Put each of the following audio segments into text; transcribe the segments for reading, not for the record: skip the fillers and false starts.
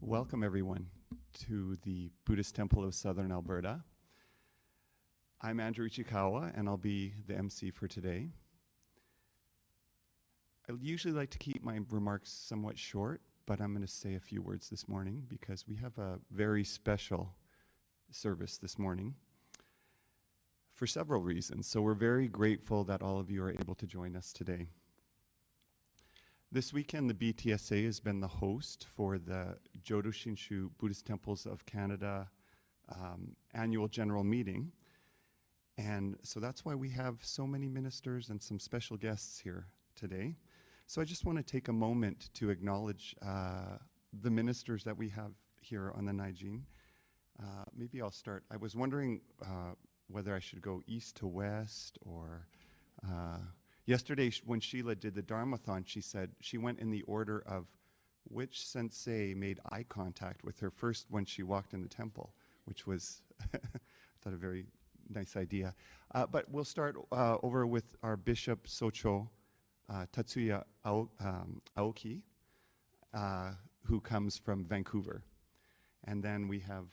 Welcome everyone to the Buddhist Temple of Southern Alberta. I'm Andrew Ichikawa and I'll be the MC for today. I usually like to keep my remarks somewhat short, but I'm going to say a few words this morning because we have a very special service this morning for several reasons. So we're very grateful that all of you are able to join us today. This weekend, the BTSA has been the host for the Jodo Shinshu Buddhist Temples of Canada annual general meeting. And so that's why we have so many ministers and some special guests here today. So I just want to take a moment to acknowledge the ministers that we have here on the Naijin. Maybe I'll start. I was wondering whether I should go east to west or yesterday, when Sheila did the Dharmathon, she said she went in the order of which sensei made eye contact with her first when she walked in the temple, which was, I thought, a very nice idea. But we'll start over with our Bishop Socho Tatsuya Aoki, who comes from Vancouver. And then we have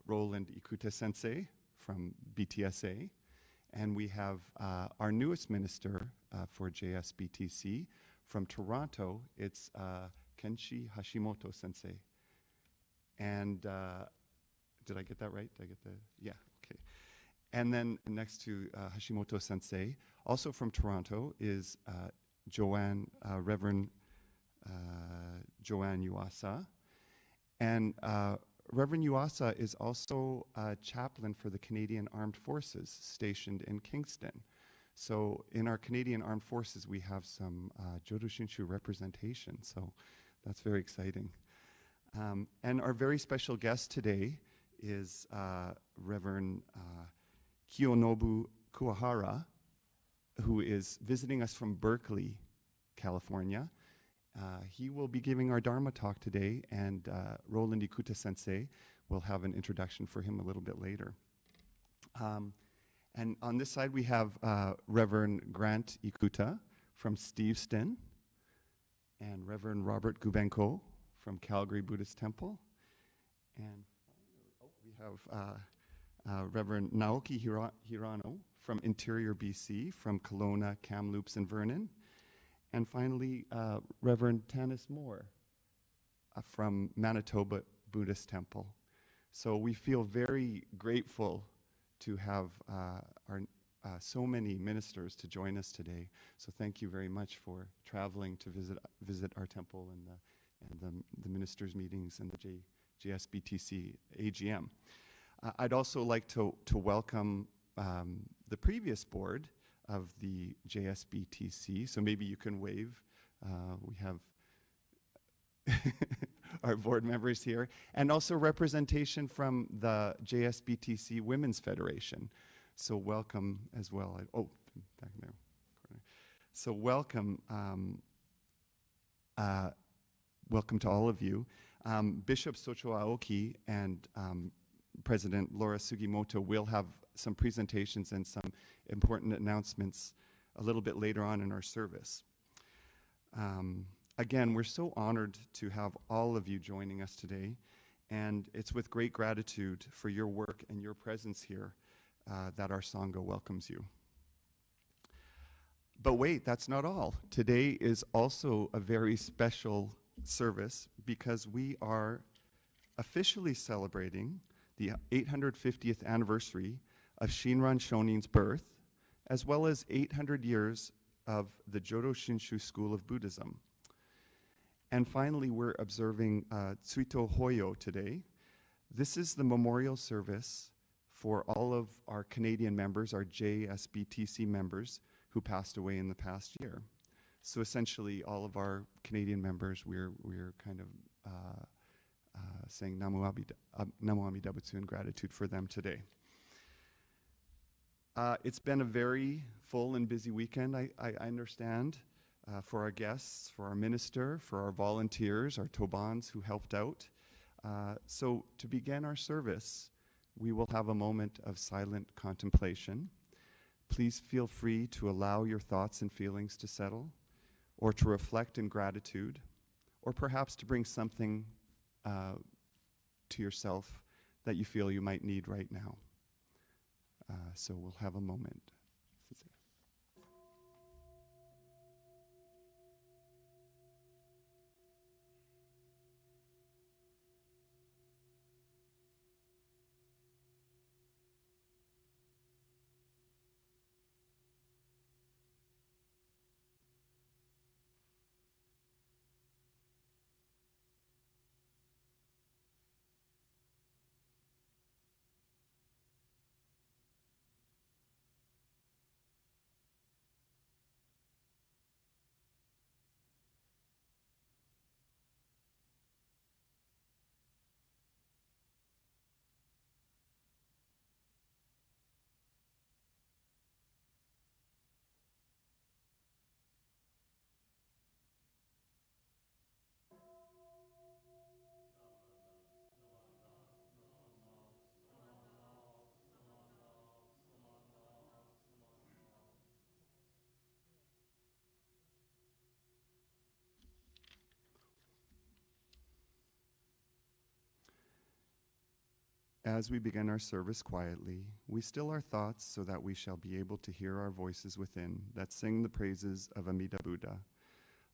Roland Ikuta Sensei from BTSA. And we have our newest minister for JSBTC from Toronto. It's Kenshi Hashimoto Sensei. And did I get that right? Did I get the, yeah, okay. And then next to Hashimoto Sensei, also from Toronto, is Reverend Joanne Yuasa. And Reverend Yuasa is also a chaplain for the Canadian Armed Forces stationed in Kingston. So in our Canadian Armed Forces, we have some Jodo Shinshu representation, so that's very exciting. And our very special guest today is Reverend Kiyonobu Kuwahara, who is visiting us from Berkeley, California. He will be giving our Dharma talk today, and Roland Ikuta Sensei will have an introduction for him a little bit later. And on this side, we have Reverend Grant Ikuta from Steveston, and Reverend Robert Gubenko from Calgary Buddhist Temple. And we have Reverend Naoki Hirano from Interior BC, from Kelowna, Kamloops, and Vernon. And finally, Reverend Tanis Moore from Manitoba Buddhist Temple. So we feel very grateful to have so many ministers to join us today. So thank you very much for traveling to visit our temple and the ministers' meetings and the JSBTC AGM. I'd also like to welcome the previous board of the JSBTC, so maybe you can wave. We have our board members here, and also representation from the JSBTC Women's Federation. So welcome as well. Back there. So welcome, welcome to all of you. Bishop Socho Aoki and President Laura Sugimoto will have some presentations and some important announcements a little bit later on in our service. Again, we're so honored to have all of you joining us today, and it's with great gratitude for your work and your presence here that our Sangha welcomes you. But wait, that's not all. Today is also a very special service because we are officially celebrating the 850th anniversary of Shinran Shonin's birth, as well as 800 years of the Jodo Shinshu School of Buddhism. And finally, we're observing Tsuito Hoyo today. This is the memorial service for all of our Canadian members, our JSBTC members, who passed away in the past year. So essentially, all of our Canadian members, we're kind of saying Namu Amida Butsu in gratitude for them today. It's been a very full and busy weekend, I understand, for our guests, for our minister, for our volunteers, our Tobans who helped out. So to begin our service, we will have a moment of silent contemplation. Please feel free to allow your thoughts and feelings to settle, or to reflect in gratitude, or perhaps to bring something to yourself that you feel you might need right now. So we'll have a moment. As we begin our service quietly, we still our thoughts so that we shall be able to hear our voices within that sing the praises of Amida Buddha.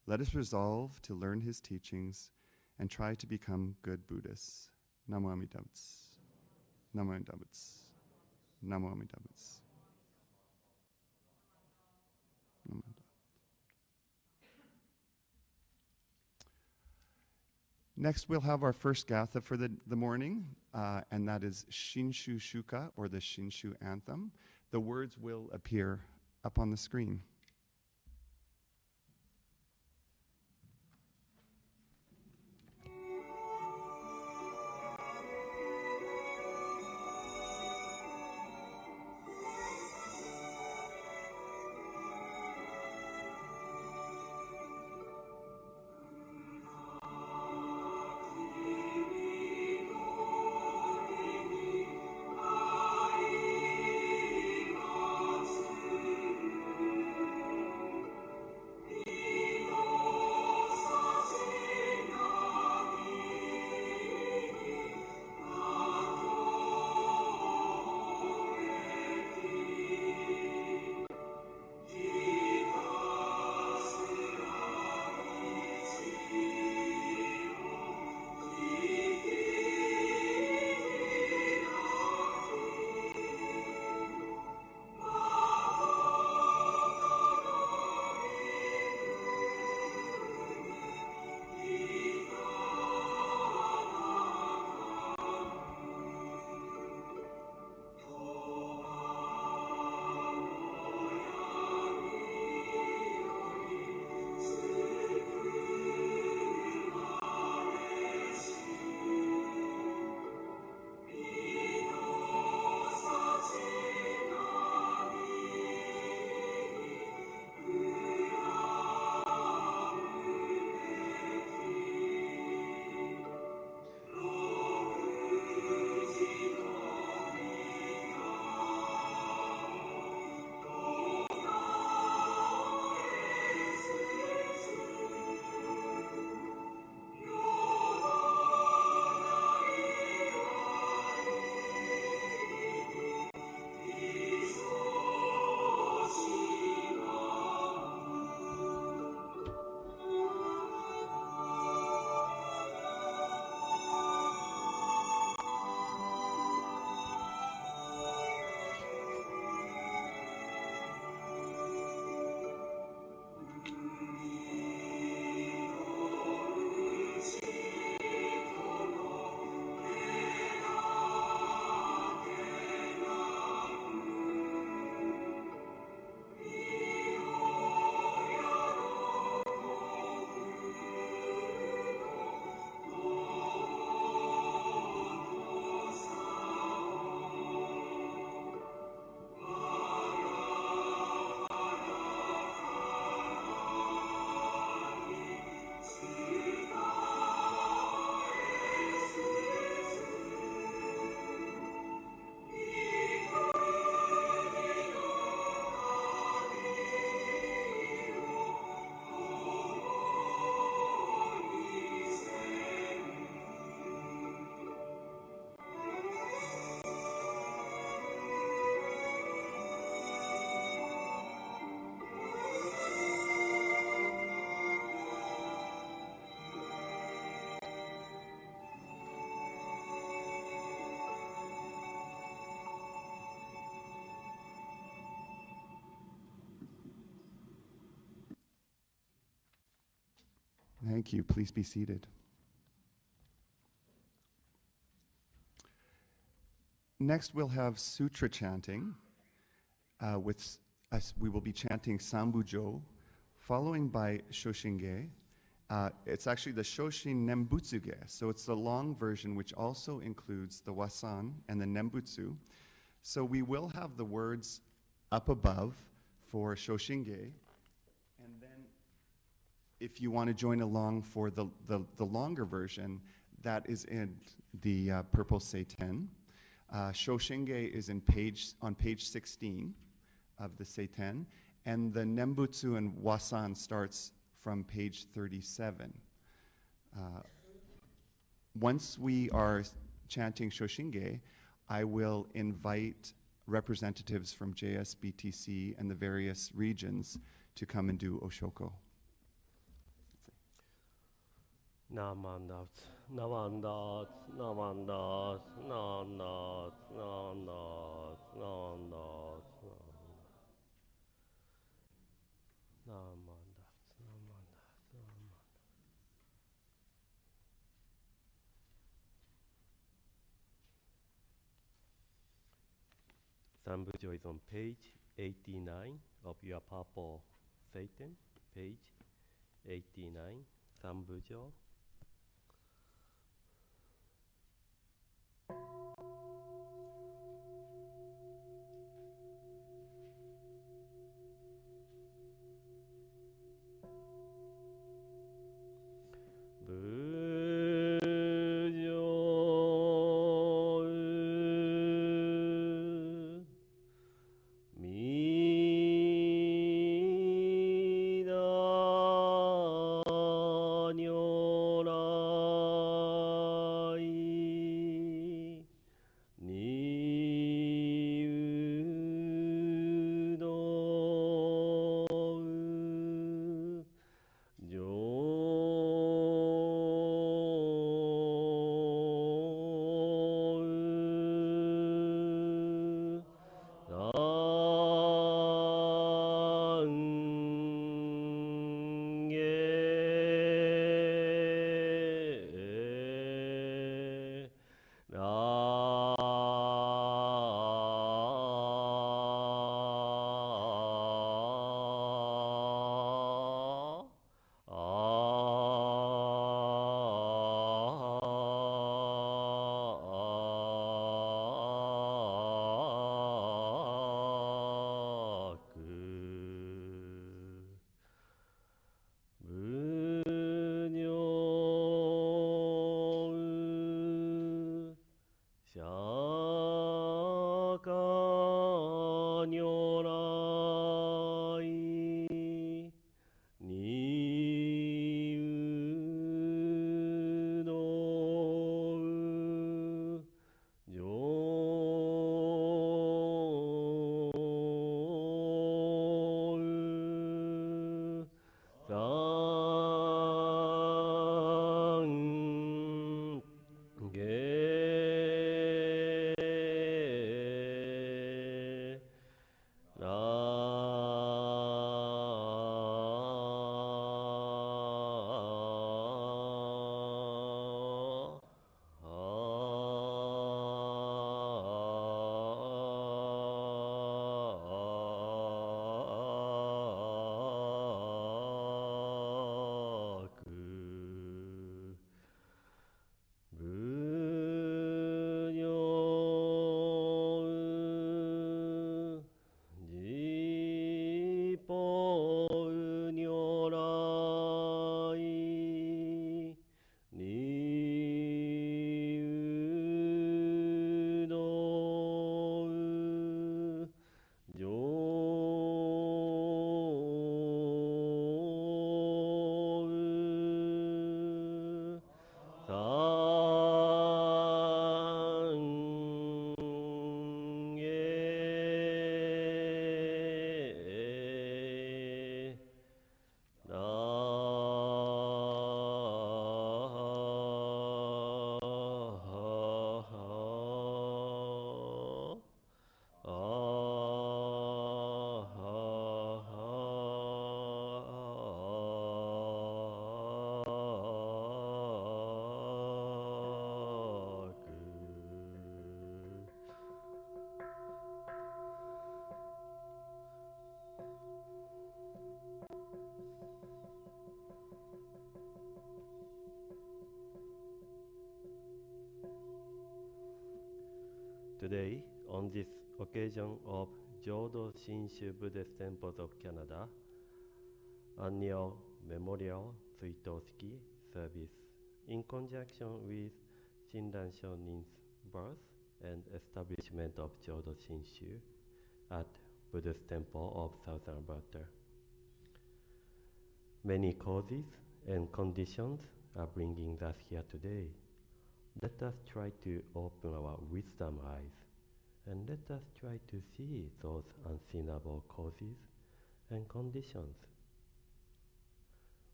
Let us resolve to learn his teachings and try to become good Buddhists. Namo Amida Butsu. Namo Amida Butsu. Namo Amida Butsu. Namo Amida Butsu. Next, we'll have our first gatha for the morning, and that is Shinshu Shuka, or the Shinshu Anthem. The words will appear up on the screen. Thank you. Please be seated. Next, we'll have sutra chanting. With us, we will be chanting Sambujo, following by Shoshinge. It's actually the Shoshin Nembutsuge, so it's the long version, which also includes the Wasan and the Nembutsu. So we will have the words up above for Shoshinge, and then if you want to join along for the longer version, that is in the purple Seiten. Shoshinge is on page 16 of the Seiten, and the Nembutsu and Wasan starts from page 37. Once we are chanting Shoshinge, I will invite representatives from JSBTC and the various regions to come and do Oshoko. Namandat, Namandat, Namandat, Namandat, Namandat, Namandat, Namandat, Sambujo is on page 89 of your purple Seiten, page 89, Sambujo. Midanyo Today, on this occasion of Jodo Shinshu Buddhist Temples of Canada, annual memorial Suitoshiki service in conjunction with Shinran Shonin's birth and establishment of Jodo Shinshu at Buddhist Temple of Southern Alberta. Many causes and conditions are bringing us here today. Let us try to open our wisdom eyes and let us try to see those unseenable causes and conditions.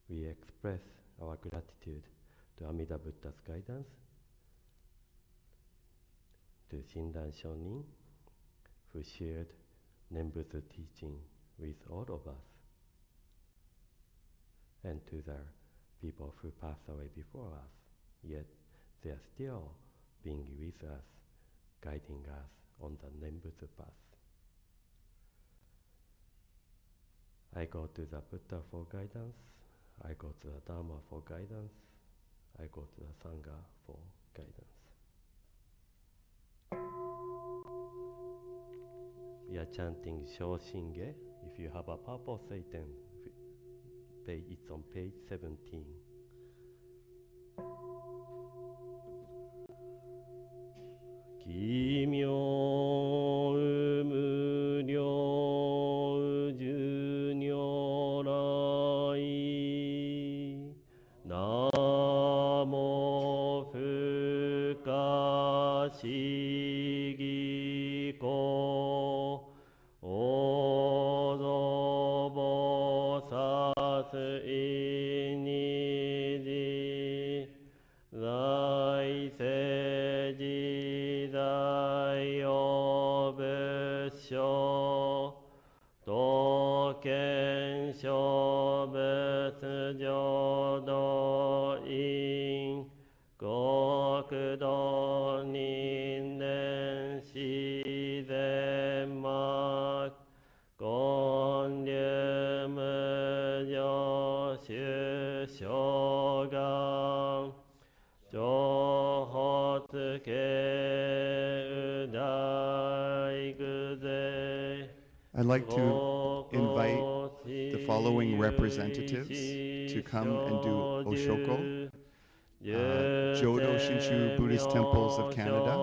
We express our gratitude to Amida Buddha's guidance, to Shinran Shonin, who shared Nembutsu teaching with all of us, and to the people who passed away before us, yet they are still being with us, guiding us on the Nembutsu path. I go to the Buddha for guidance, I go to the Dharma for guidance, I go to the Sangha for guidance. We are chanting Shoshinge. If you have a purple Satan, it's on page 17. Kimyo umuryo junyo rai namo fukashigi ko ozo bosatsu iniji zai seji zai obusho token shobutsu jodo in gokudo ninnen shizen mak gonryu muryo shushogan I'd like to invite the following representatives to come and do Oshoko, Jodo Shinshu Buddhist Temples of Canada,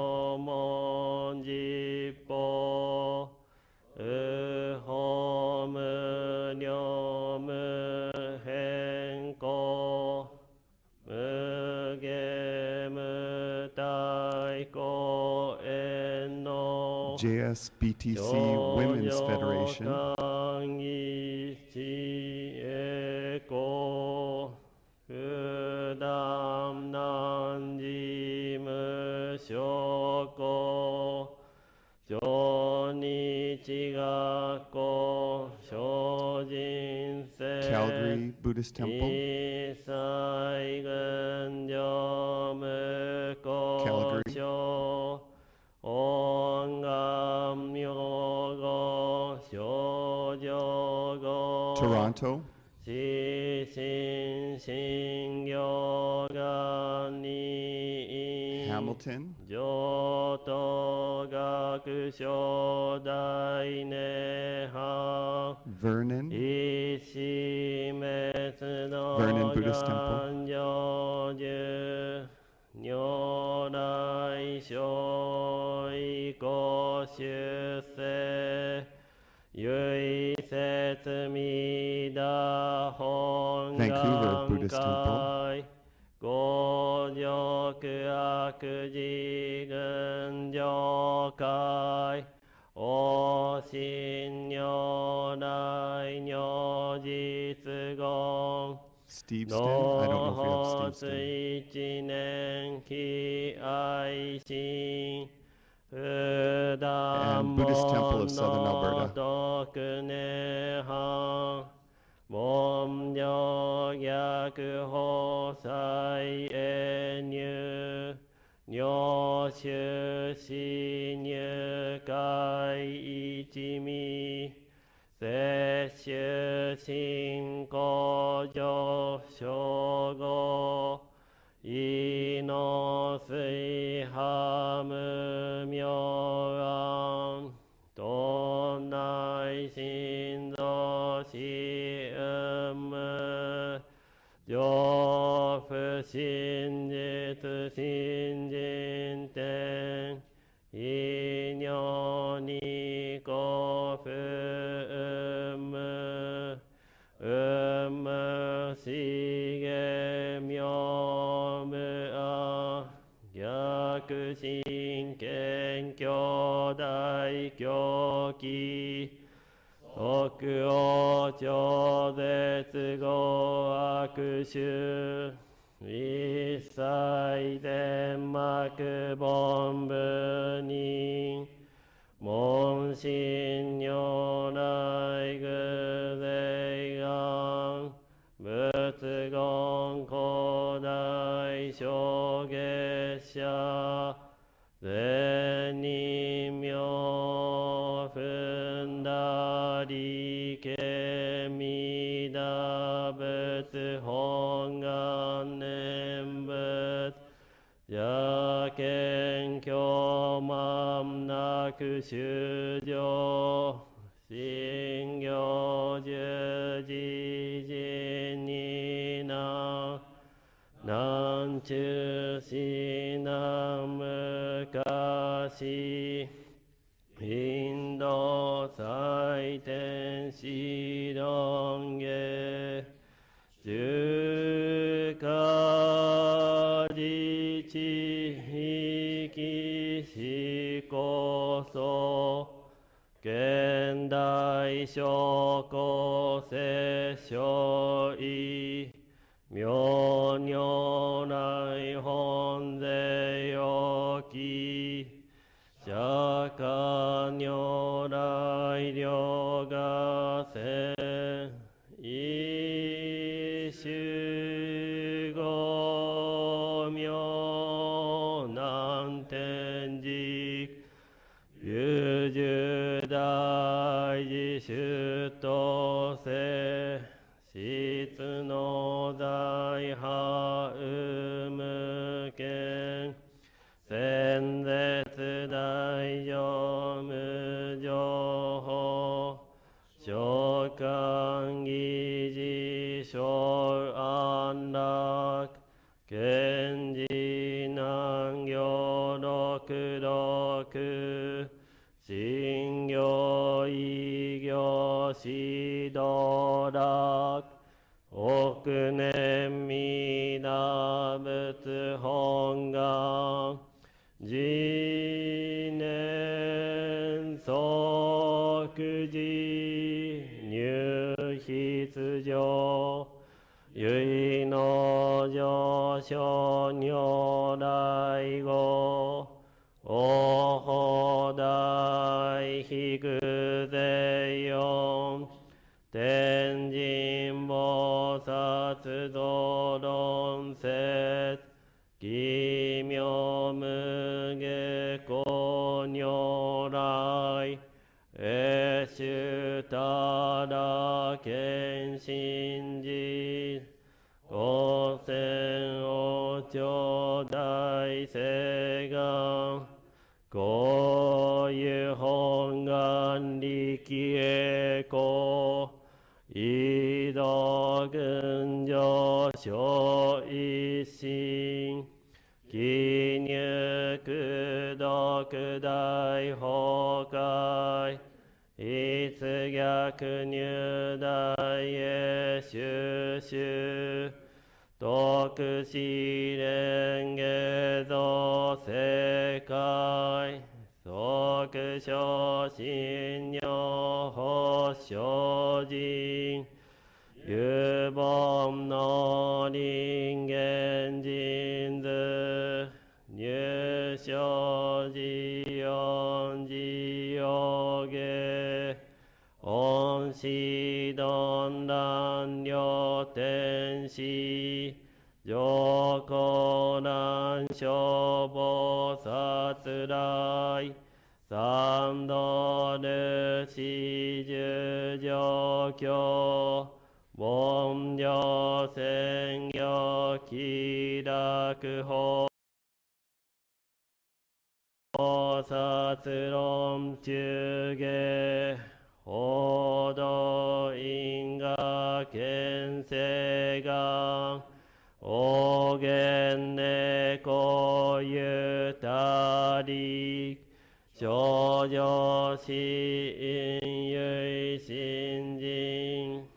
JSBTC Women's Federation, Calgary Buddhist Temple, Calgary, Toronto, Hamilton, Vernon, Vernon Buddhist Temple, Vancouver Buddhist Temple, Steveston, I don't know if we have Steveston, and Buddhist Temple of Southern Alberta. 意の水波無明暗東内心臓死無上不真実信心天異如に故不無無資源妙無あ逆心謙虚大狂気即応超絶合悪臭一切全幕本部人門心如来具霊願仏言古代小月者善人名踏んだりけみだ仏本願念仏邪見狂慢なく修行信行十字人に南中死南昔インド最天使論下十か自治域思考層現代諸公世小異妙如来本税要記釈迦如来両がせ一種五妙南天竺有十大自主とせ質の大波有無権先絶大乗無情報召喚議事小安楽賢治難行六六信行異行指導楽億年未那仏本願自念即時入筆上唯の上昇如来語おほ大非偶税四天神菩薩道論説奇妙無下光如来永寿ただ見信実五千王朝大誓願こういう本願力栄光異道群上小一心記入功徳大崩壊一逆入大へ収集徳試練下造世界即昇進如法精進有本の人間人図入生寺音寺用下恩師鈍乱両天使上高難消防殺来三道ル四十状況凡上専業気楽悪法殺論中下報道因果見性がおげんねこゆたり少女死因ゆい新人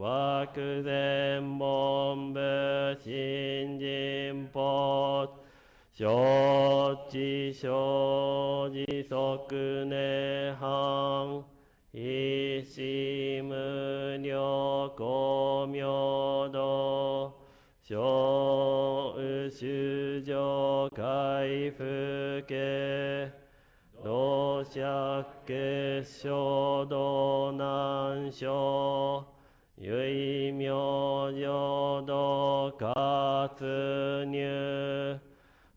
枠前文部新人法承知生じ即涅槃一子無量光明道小修上回復家同釈結晶道難所唯名浄土活入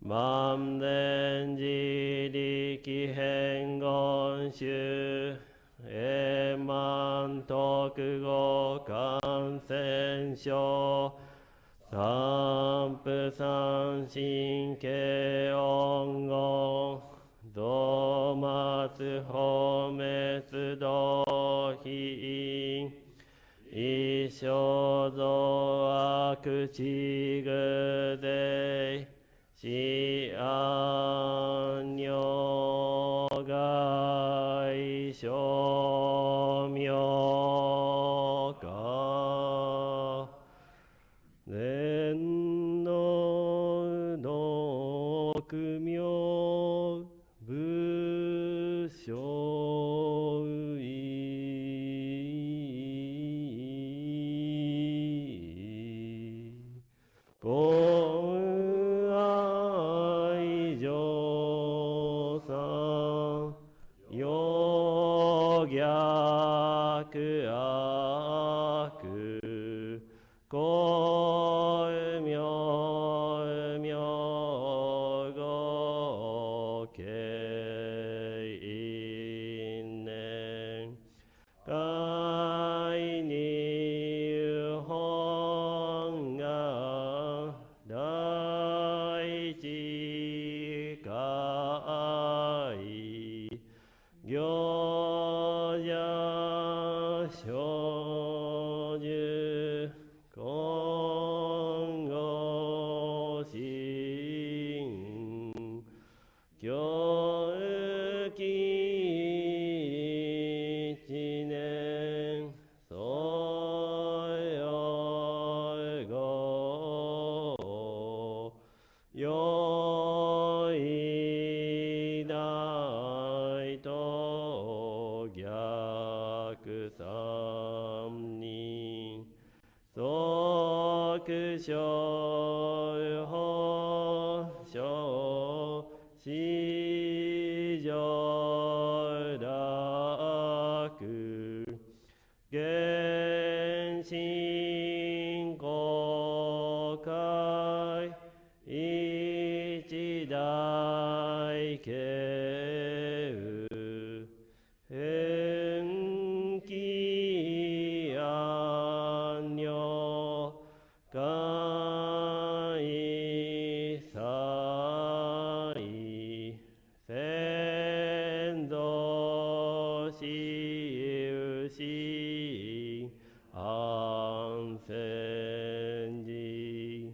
万年自力変言宗永満特語感染症三不三神経音語増末放滅道非一生増悪地具税死安女外称名が年の六名武将愛情さよ逆悪光明明語経因年海に本が第一回行者小樹今後心教育一年所有語よい大と逆三人即所法所四条楽原神公開一大経変気安女会祭先祖死有心安全寺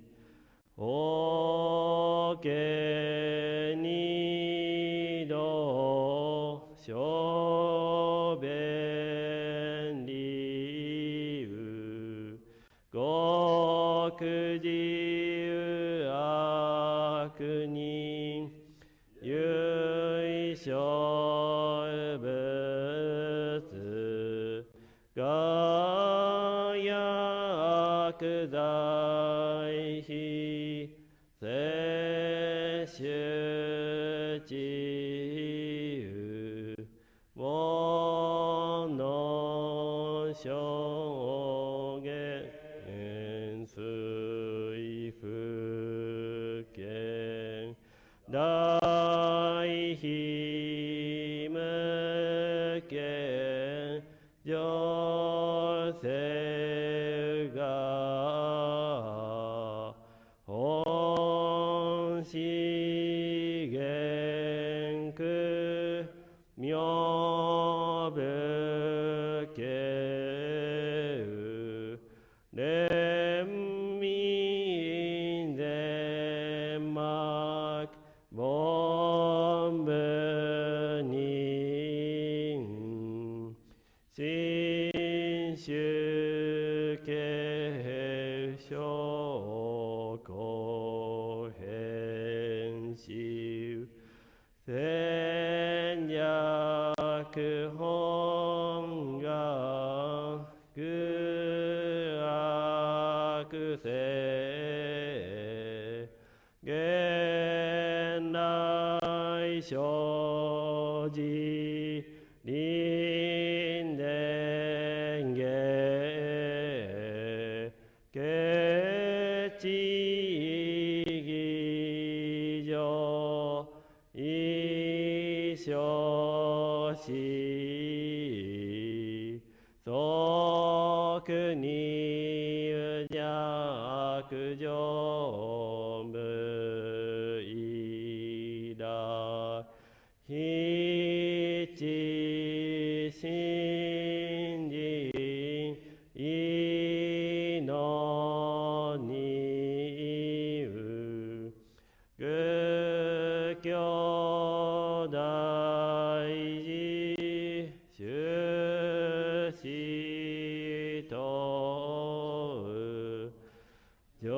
おけにど小便理由極自由悪人唯小仏が薬剤費摂取自由もの証言水福見大悲無見上世が本悪本願苦悪性現来生じ輪廻下決知義上一生死即に弱上無依頼非知信心意のにう具兄弟寺修士等上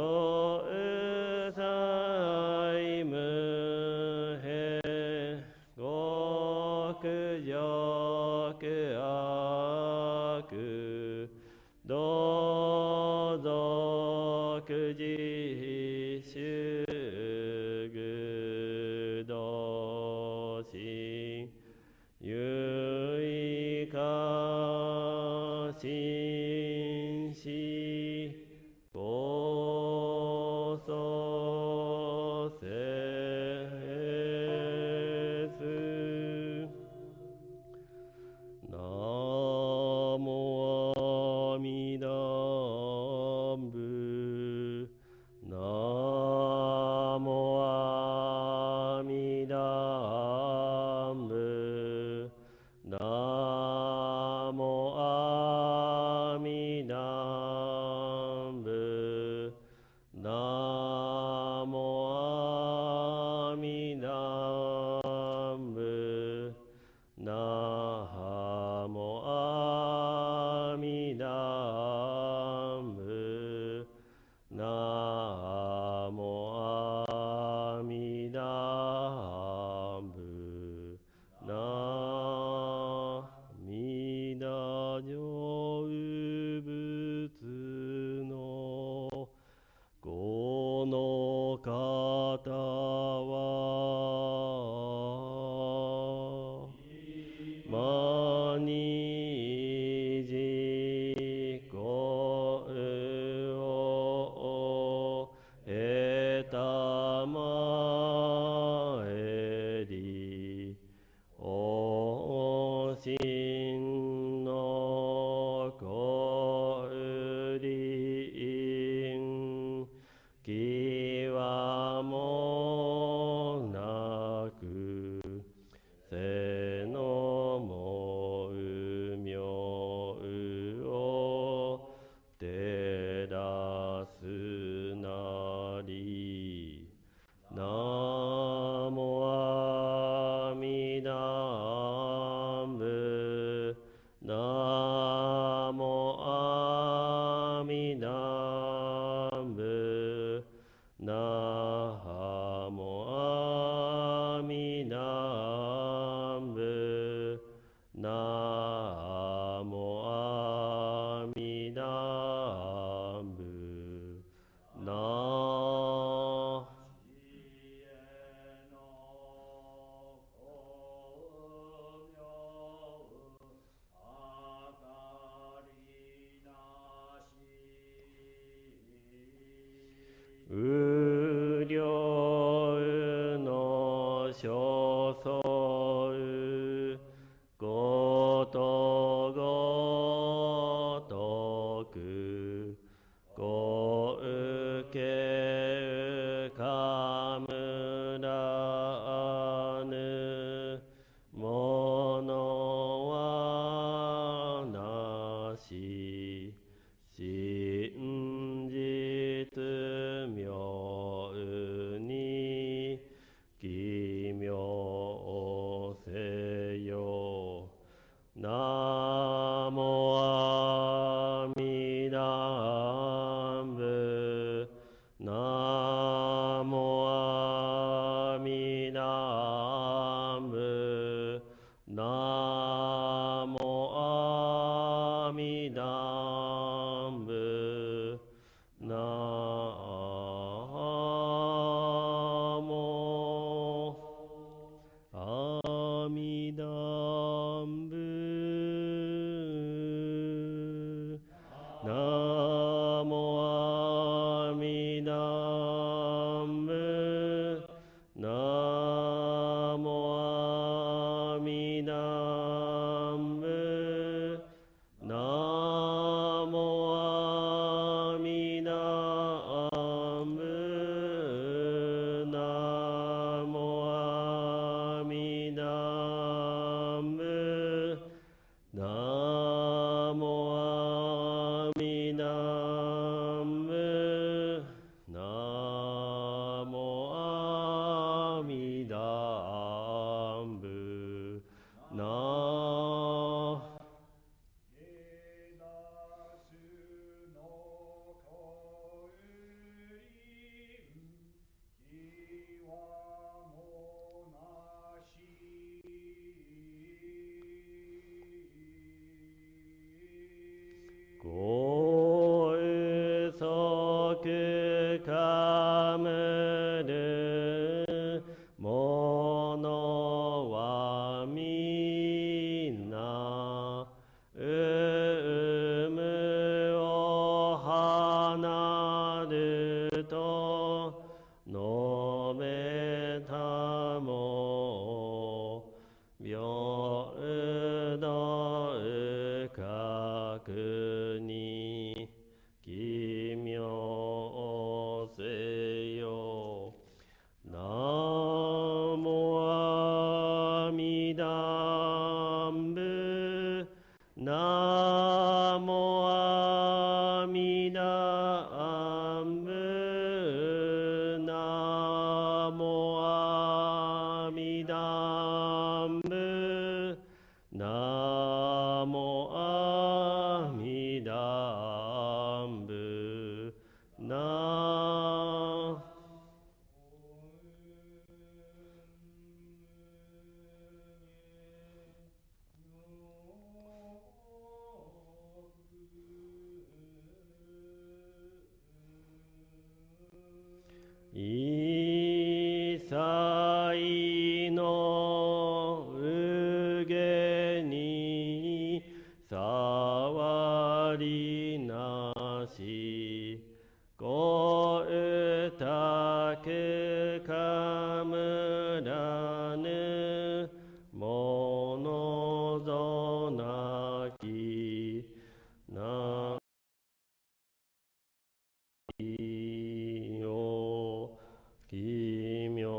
妻無変極上悪同族自主具道心有意化心死高祖説南無阿弥陀仏南無阿弥陀仏南無阿弥陀仏南無阿弥陀仏南無阿弥陀仏南無阿弥陀仏南無阿成仏のこの方はマニジコウを得たまえりお心のこりんきわもなくせのもうみょうを照らすなり南無阿弥陀仏南無阿弥陀仏南無阿弥陀仏南無阿弥陀仏南無量の所相ことごとくご受けなも阿弥陀仏なも阿弥陀仏なも阿弥陀仏なも阿弥陀仏なも阿弥陀仏なも阿弥陀仏なも阿弥陀仏なごうそくかむるものはみなうむを離ると述べたも平等覚に奇妙せよなも阿弥陀仏なも阿弥陀仏なも阿弥陀仏なも阿弥陀仏な一切のうげに触りなしごうたくかむらぬものぞなきなきよ奇妙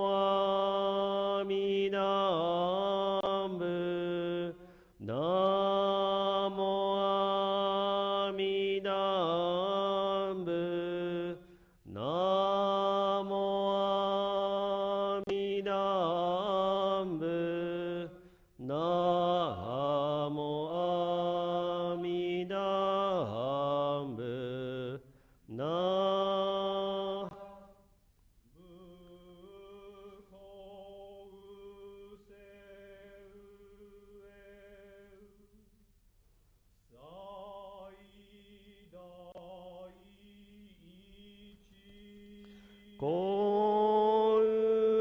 阿弥陀仏南無阿弥陀仏南無阿弥陀仏南無阿弥陀仏南公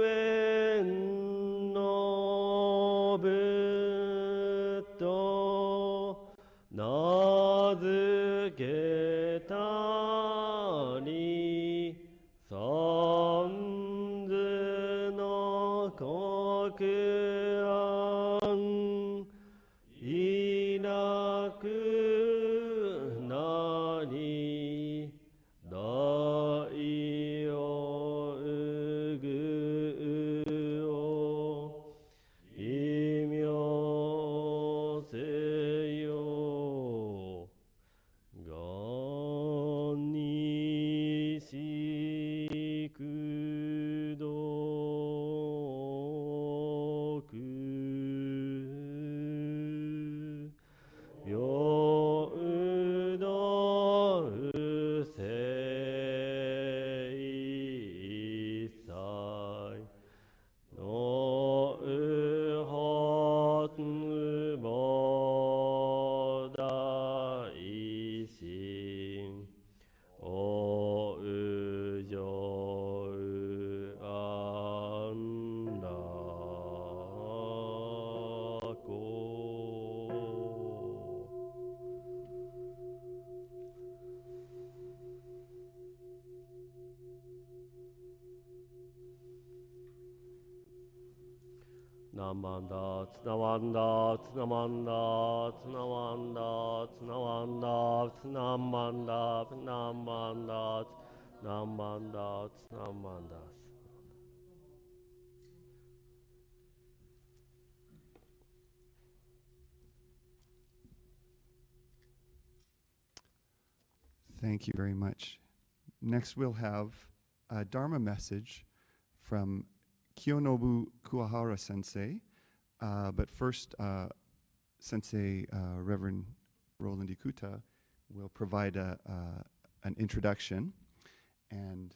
園の仏と名付けたり三途の国安いなくなり大をうぐを異名せよがにしくどくようどうせいさいのうほつぼだいしんおうじょうあんらこなまんだつなわんだつなまんだつなわんだつなわんだつなまんだつなまんだつなまんだつなまんだ。Thank you very much. Next, we'll have a Dharma message from Kiyonobu Kuwahara Sensei. But first, Sensei Reverend Roland Ikuta will provide an introduction. And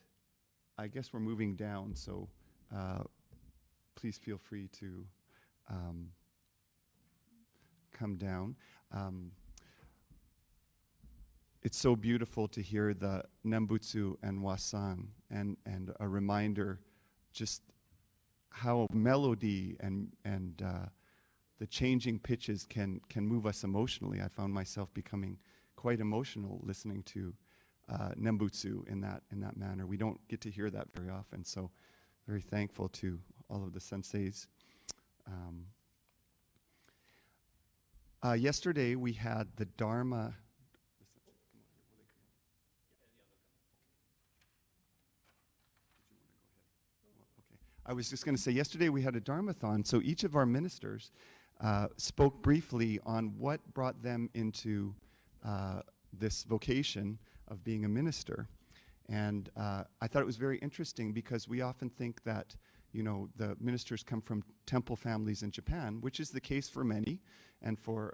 I guess we're moving down, so please feel free to come down. It's so beautiful to hear the Nembutsu and Wasan and a reminder just how melody and the changing pitches can move us emotionally. I found myself becoming quite emotional listening to Nembutsu in that manner. We don't get to hear that very often, so very thankful to all of the senseis. Yesterday we had the Dharma. I was just going to say, yesterday we had a Dharmathon, so each of our ministers spoke briefly on what brought them into this vocation of being a minister. And I thought it was very interesting because we often think that, you know, the ministers come from temple families in Japan, which is the case for many. And for,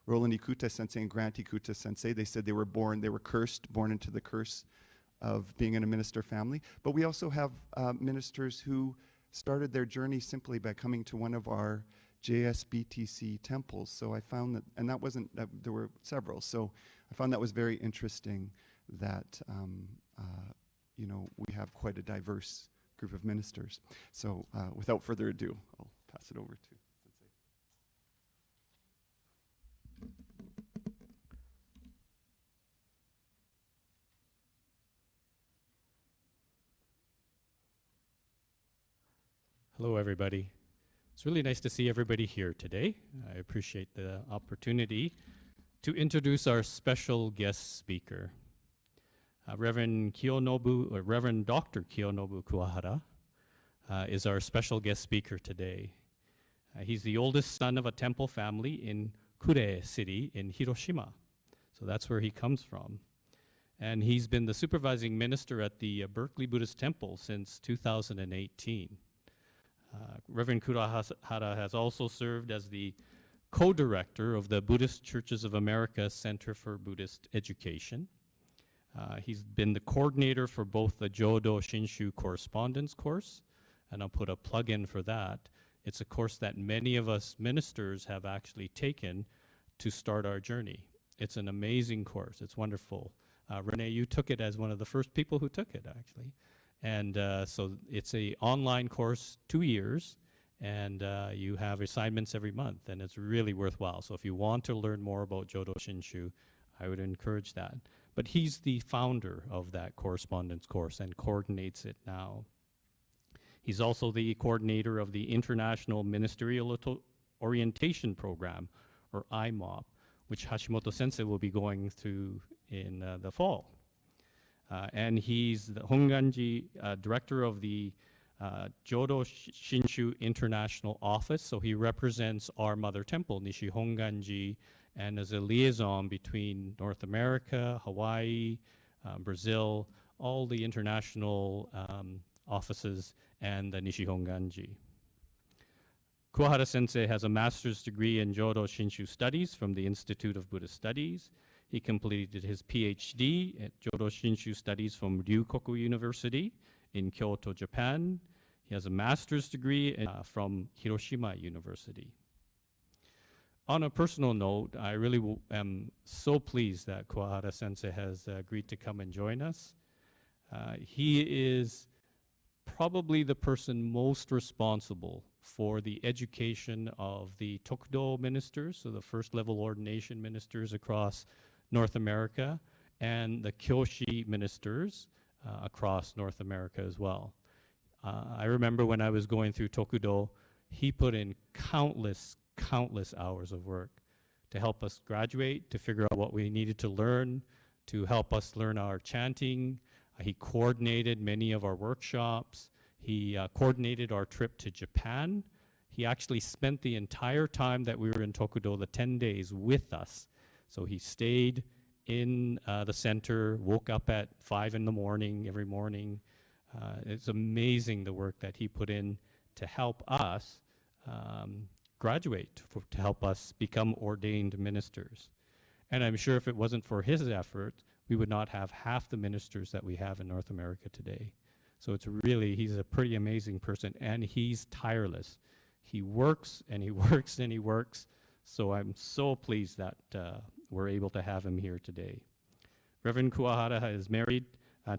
Roland Ikuta Sensei and Grant Ikuta Sensei, they said they were cursed, born into the curse of being in a minister family. But we also have ministers who started their journey simply by coming to one of our JSBTC temples. So I found that, and that wasn't, there were several. So I found that was very interesting that, we have quite a diverse group of ministers. So without further ado, I'll pass it over to Sensei. Hello, everybody. It's really nice to see everybody here today. I appreciate the opportunity to introduce our special guest speaker. Reverend Dr. Kiyonobu Kuwahara is our special guest speaker today. He's the oldest son of a temple family in Kure City in Hiroshima. So that's where he comes from. And he's been the supervising minister at the Berkeley Buddhist Temple since 2018. Reverend Kuwahara has also served as the co-director of the Buddhist Churches of America Center for Buddhist Education. He's been the coordinator for both the Jodo Shinshu correspondence course, and I'll put a plug in for that. It's a course that many of us ministers have actually taken to start our journey. It's an amazing course. It's wonderful. Renee, you took it as one of the first people who took it, actually. And so it's an online course, 2 years, and you have assignments every month, and it's really worthwhile. So if you want to learn more about Jodo Shinshu, I would encourage that. But he's the founder of that correspondence course and coordinates it now. He's also the coordinator of the International Ministerial Orientation Program, or IMOP, which Hashimoto Sensei will be going through in the fall. And he's the Honganji director of the Jodo Shinshu International Office, so he represents our mother temple, Nishi Honganji, and as a liaison between North America, Hawaii, Brazil, all the international offices, and the Nishi Honganji. Kuwahara Sensei has a master's degree in Jodo Shinshu Studies from the Institute of Buddhist Studies. He completed his PhD at Jodo Shinshu Studies from Ryukoku University in Kyoto, Japan. He has a master's degree from Hiroshima University. On a personal note, I really am so pleased that Kuwahara Sensei has agreed to come and join us. He is probably the person most responsible for the education of the Tokudo ministers, so the first level ordination ministers across North America, and the Kyoshi ministers across North America as well. I remember when I was going through Tokudo, he put in countless hours of work to help us graduate, to figure out what we needed to learn, to help us learn our chanting. He coordinated many of our workshops. He coordinated our trip to Japan. He actually spent the entire time that we were in Tokudo, the 10 days, with us. So he stayed in the center, woke up at 5 in the morning every morning. It's amazing the work that he put in to help us graduate, to help us become ordained ministers. And I'm sure if it wasn't for his effort, we would not have half the ministers that we have in North America today. So it's really, he's a pretty amazing person, and he's tireless. He works and he works and he works. So I'm so pleased that we're able to have him here today. Reverend Kuwahara is married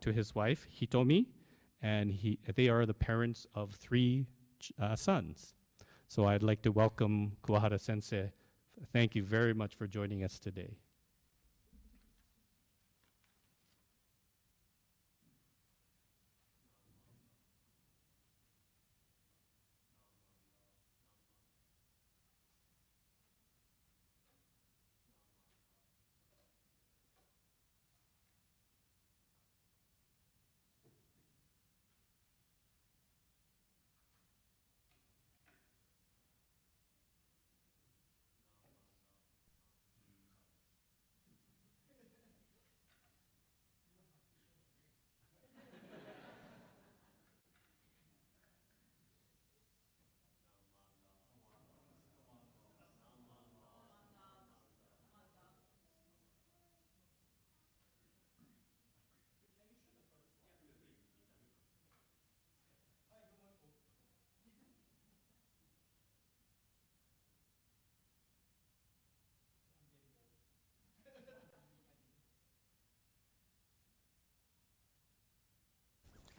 to his wife, Hitomi, and they are the parents of 3 sons. So I'd like to welcome Kuwahara Sensei. Thank you very much for joining us today.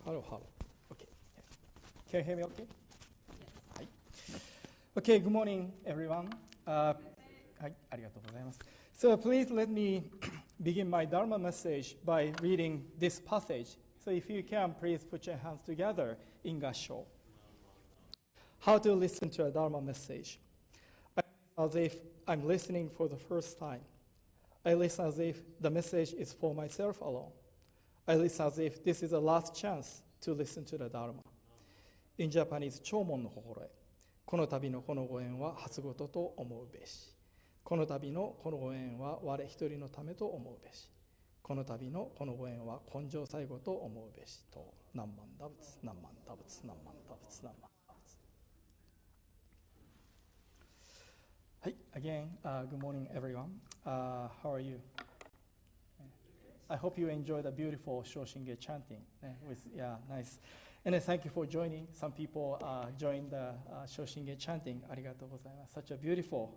Hello. Okay. Can you hear me okay? Yes. Hi. Okay, good morning, everyone. So please let me begin my Dharma message by reading this passage. So if you can, please put your hands together in Gassho. How to listen to a Dharma message. I listen as if I'm listening for the first time. I listen as if the message is for myself alone. I listen as if this is the last chance to listen to the Dharma. In Japanese, 弔問の心得。この度のこのご縁は初ごとと思うべし。この度のこのご縁は我一人のためと思うべし。この度のこのご縁は根性最後と思うべし。と何万打仏、何万打仏、何万打仏、何万打仏。はい、again, good morning everyone. How are you? I hope you enjoy the beautiful Shoshinge chanting. Nice. And thank you for joining. Some people joined the Shoshinge chanting. ありがとうございます。Such a beautiful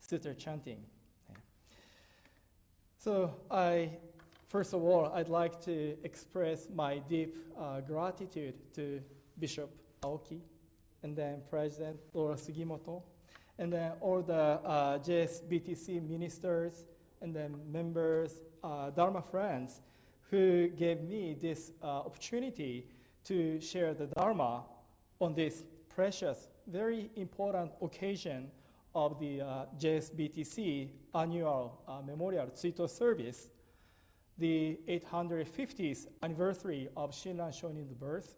sutra chanting. So first of all, I'd like to express my deep gratitude to Bishop Aoki, and then President Laura Sugimoto, and then all the JSBTC ministers, and then members, Dharma friends, who gave me this opportunity to share the Dharma on this precious, very important occasion of the JSBTC annual memorial Tsuito service, the 850th anniversary of Shinran Shonin's birth,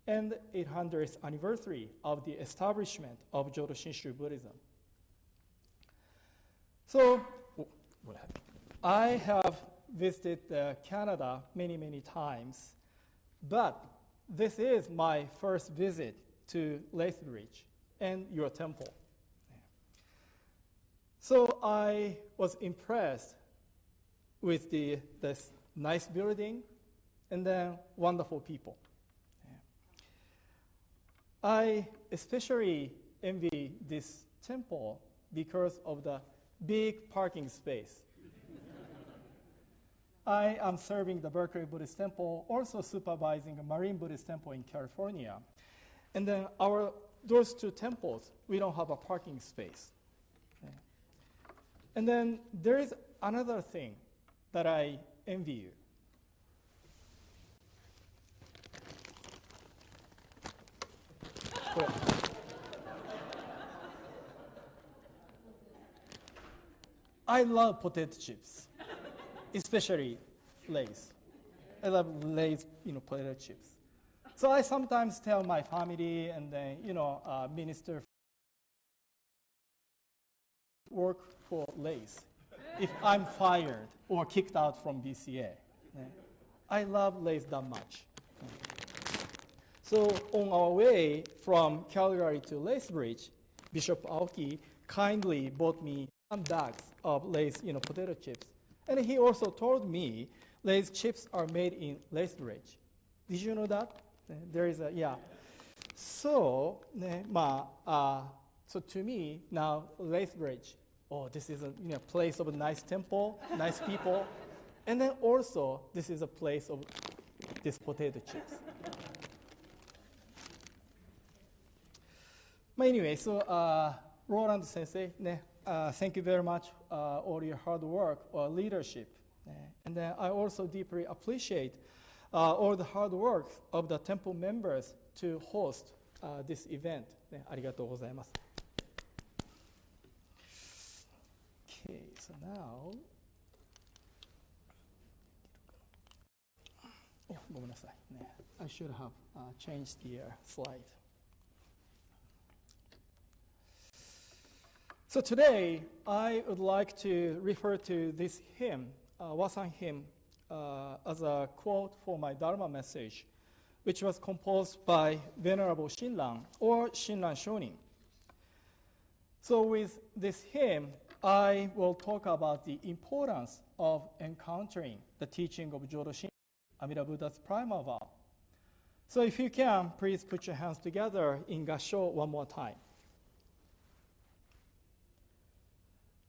and 800th anniversary of the establishment of Jodo Shinshu Buddhism. So, I have visited Canada many, many times, but this is my first visit to Lethbridge and your temple. So I was impressed with this nice building and then wonderful people. I especially envy this temple because of the big parking space. I am serving the Berkeley Buddhist Temple, also supervising a Marine Buddhist Temple in California. And then those two temples, we don't have a parking space. And then there is another thing that I envy you. I love potato chips, especially Lay's. I love Lay's, potato chips. So I sometimes tell my family and then, minister work for Lay's if I'm fired or kicked out from BCA. I love Lay's that much. So on our way from Calgary to Lethbridge, Bishop Aoki kindly bought me some bags of Lay's, potato chips. And he also told me Lay's chips are made in Lethbridge. Did you know that? There is So, so to me, now Lethbridge, this is a place of a nice temple, nice people. And then also, this is a place of these potato chips. But anyway, so Roland Sensei, thank you very much all your hard work or leadership. And then I also deeply appreciate all the hard work of the temple members to host this event. ありがとうございます。Okay, so now, ごめんなさい。I should have changed the slide. So today, I would like to refer to this hymn, Wasan hymn, as a quote for my Dharma message, which was composed by Venerable Shinran, or Shinran Shonin. So with this hymn, I will talk about the importance of encountering the teaching of Jodo Shinshu, Amida Buddha's primal vow. So if you can, please put your hands together in Gassho one more time.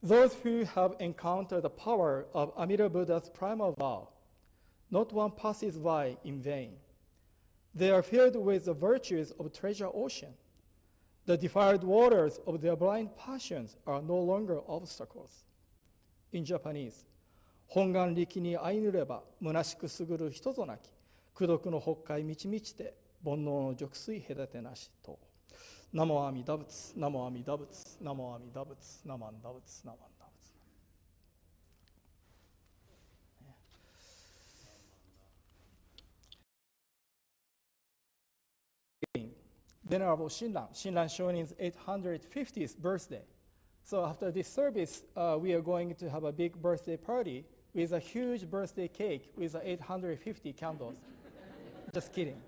Those who have encountered the power of Amida Buddha's primal vow, not one passes by in vain. They are filled with the virtues of treasure ocean. The defiled waters of their blind passions are no longer obstacles. In Japanese, 本願力に相ぬれば虚しくすぐる人ぞなき、功徳の北海満ち満ちて煩悩の熟睡隔てなしと。ナモ阿弥陀仏、ナモ阿弥陀仏、ナモ阿弥陀仏、ナマンダ仏、ナマンダ仏。Venerable Shinran Shonin's 850th birthday. So after this service, we are going to have a big birthday party with a huge birthday cake with 850 candles. Just kidding.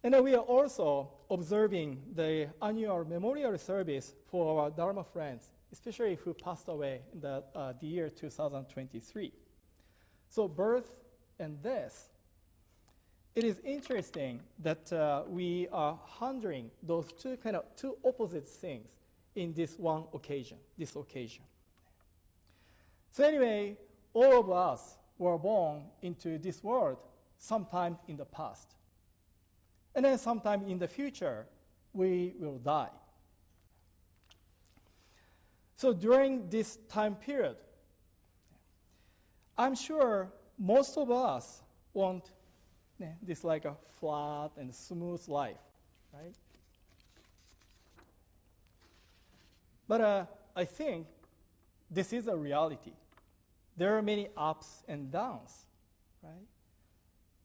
And then we are also observing the annual memorial service for our Dharma friends, especially who passed away in the year 2023. So birth and death. It is interesting that we are handling those two opposite things in this occasion. So anyway, all of us were born into this world sometime in the past. And then sometime in the future, we will die. So during this time period, I'm sure most of us want this like a flat and smooth life, right? But I think this is a reality. There are many ups and downs, right?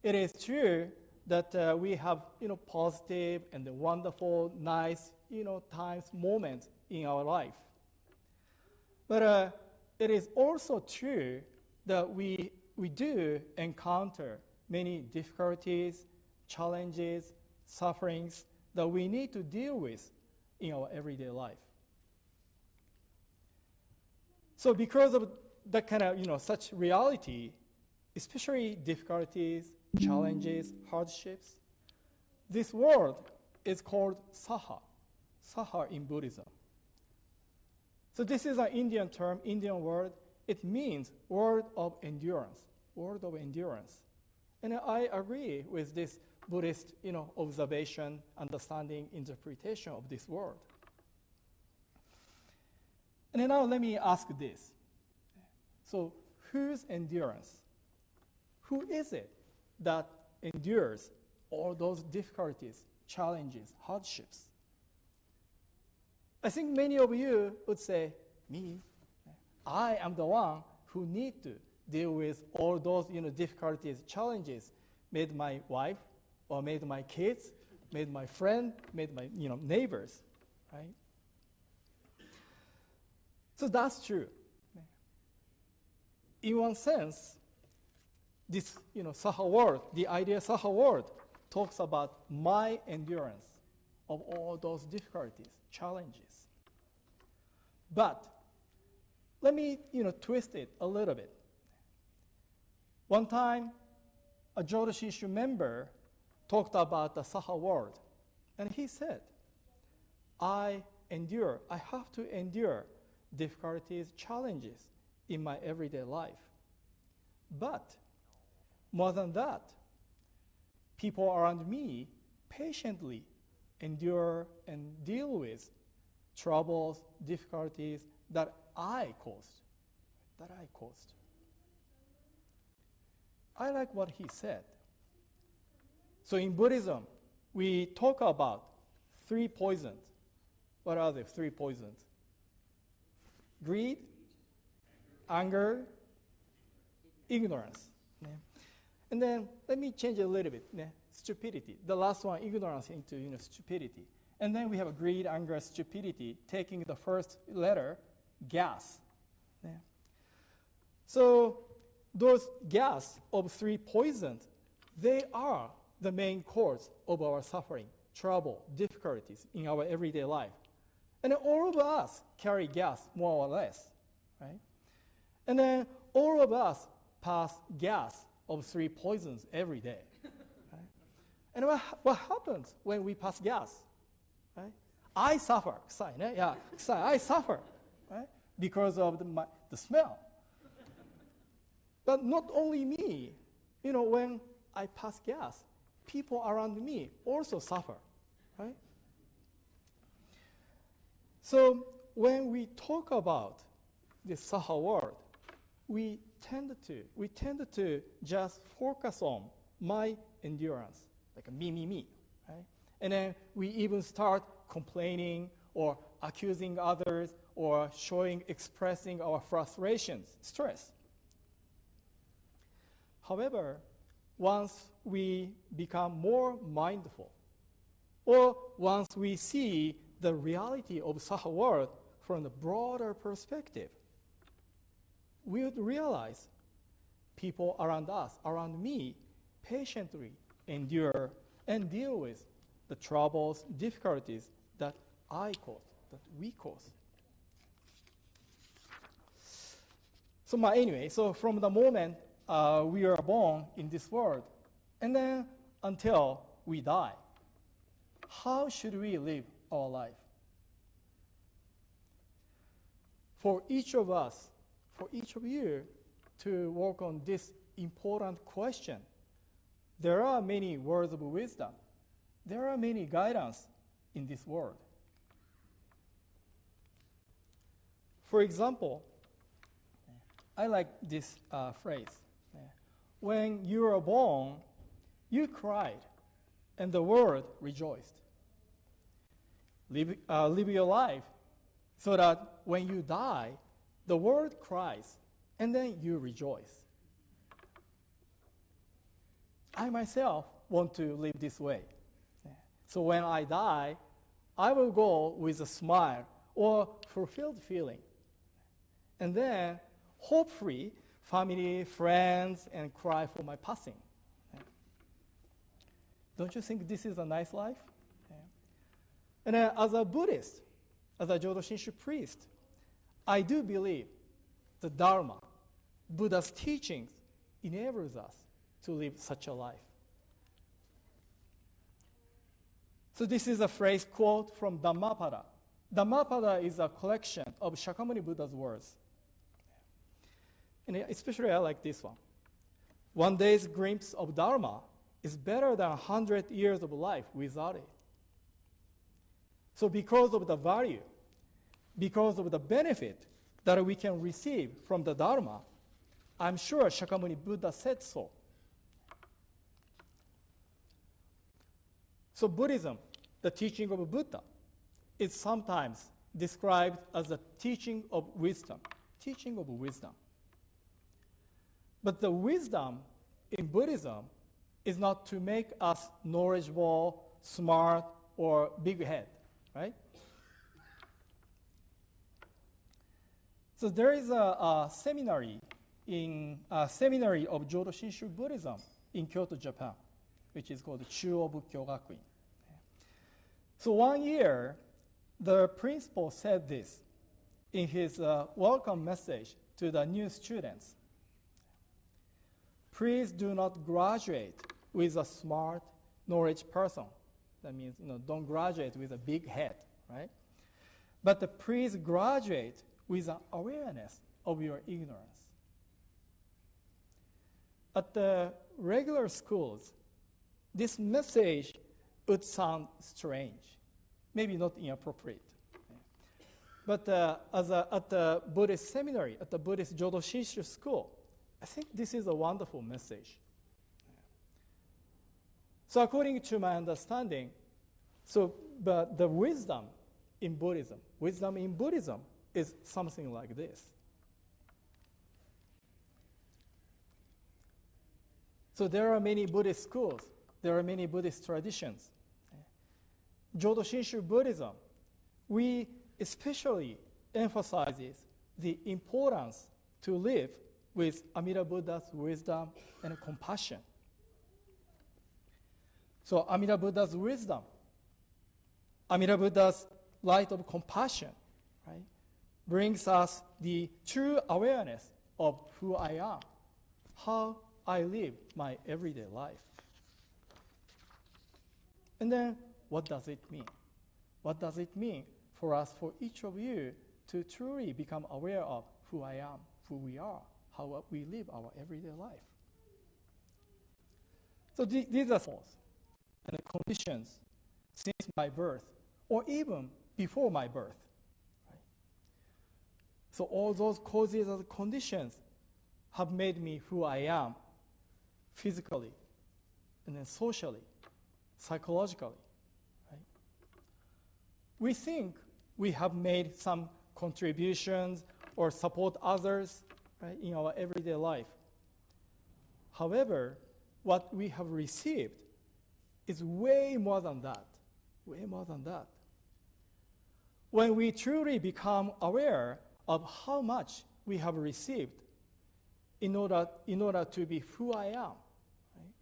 It is true that we have positive and wonderful, nice times, moments in our life. But it is also true that we do encounter many difficulties, challenges, sufferings that we need to deal with in our everyday life. So because of that kind of such reality, especially difficulties, challenges, hardships, this word is called saha in Buddhism. So this is an Indian term, Indian word. It means word of endurance. And I agree with this Buddhist observation, understanding, interpretation of this word. And now let me ask this. So whose endurance? Who is it that endures all those difficulties, challenges, hardships? I think many of you would say, me. I am the one who need to deal with all those difficulties, challenges, made my wife, or made my kids, made my friend, made my neighbors, right? So that's true. In one sense, this saha word, the idea saha word, talks about my endurance of all those difficulties, challenges. But let me twist it a little bit. One time, a Jodo Shinshu member talked about the saha word, and he said, I have to endure difficulties, challenges in my everyday life. But more than that, people around me patiently endure and deal with troubles, difficulties that I caused. I like what he said. So in Buddhism, we talk about 3 poisons. What are the 3 poisons? Greed, anger, ignorance. And then let me change it a little bit. Stupidity. The last one, ignorance into stupidity. And then we have greed, anger, stupidity, taking the first letter, gas. So those gas of 3 poisons, they are the main cause of our suffering, trouble, difficulties in our everyday life. And then all of us carry gas, more or less, right? And then all of us pass gas of 3 poisons every day. Right? And what happens when we pass gas? Right? I suffer. I suffer, right? Because of the smell. But not only me. When I pass gas, people around me also suffer, right? So when we talk about the saha word, we tend to just focus on my endurance, like me, right? And then we even start complaining or accusing others or expressing our frustrations, stress. However, once we become more mindful, or once we see the reality of Saha world from the broader perspective, we would realize people around us, around me, patiently endure and deal with the troubles, difficulties that I cause, that we cause. So anyway, so from the moment we are born in this world, and then until we die, how should we live our life? For each of us, for each of you to work on this important question, there are many words of wisdom. There are many guidance in this world. For example, I like this phrase. When you were born, you cried, and the world rejoiced. Live your life so that when you die, the world cries, and then you rejoice. I myself want to live this way. So when I die, I will go with a smile or fulfilled feeling. And then, hopefully, family, friends, and cry for my passing. Don't you think this is a nice life? And as a Buddhist, as a Jodo Shinshu priest, I do believe the Dharma, Buddha's teachings, enables us to live such a life. So this is a phrase quote from Dhammapada. Dhammapada is a collection of Shakyamuni Buddha's words. And especially I like this one. One day's glimpse of Dharma is better than 100 years of life without it. So because of the value, because of the benefit that we can receive from the Dharma, I'm sure Shakyamuni Buddha said so. So Buddhism, the teaching of Buddha, is sometimes described as a teaching of wisdom. Teaching of wisdom. But the wisdom in Buddhism is not to make us knowledgeable, smart, or big head, right? So there is a seminary of Jodo Shinshu Buddhism in Kyoto, Japan, which is called Chuo Bukkyo Gakuin. So one year, the principal said this in his welcome message to the new students. Please do not graduate with a smart, knowledge person. That means, don't graduate with a big head, right? But please graduate with an awareness of your ignorance. At the regular schools, this message would sound strange, maybe not inappropriate. But at the Buddhist seminary, at the Buddhist Jodo Shinshu school, I think this is a wonderful message. So according to my understanding, but the wisdom in Buddhism is something like this. So there are many Buddhist schools, there are many Buddhist traditions. Jodo Shinshu Buddhism, we especially emphasizes the importance to live with Amida Buddha's wisdom and compassion. So Amida Buddha's wisdom, Amida Buddha's light of compassion, right, brings us the true awareness of who I am, how I live my everyday life. And then, what does it mean? What does it mean for us, for each of you, to truly become aware of who I am, who we are, how we live our everyday life? So these are thoughts and the conditions since my birth, or even before my birth. Right? So all those causes and conditions have made me who I am, physically, and then socially, psychologically. Right? We think we have made some contributions or support others, right, in our everyday life. However, what we have received is way more than that, way more than that. When we truly become aware of how much we have received in order to be who I am, right?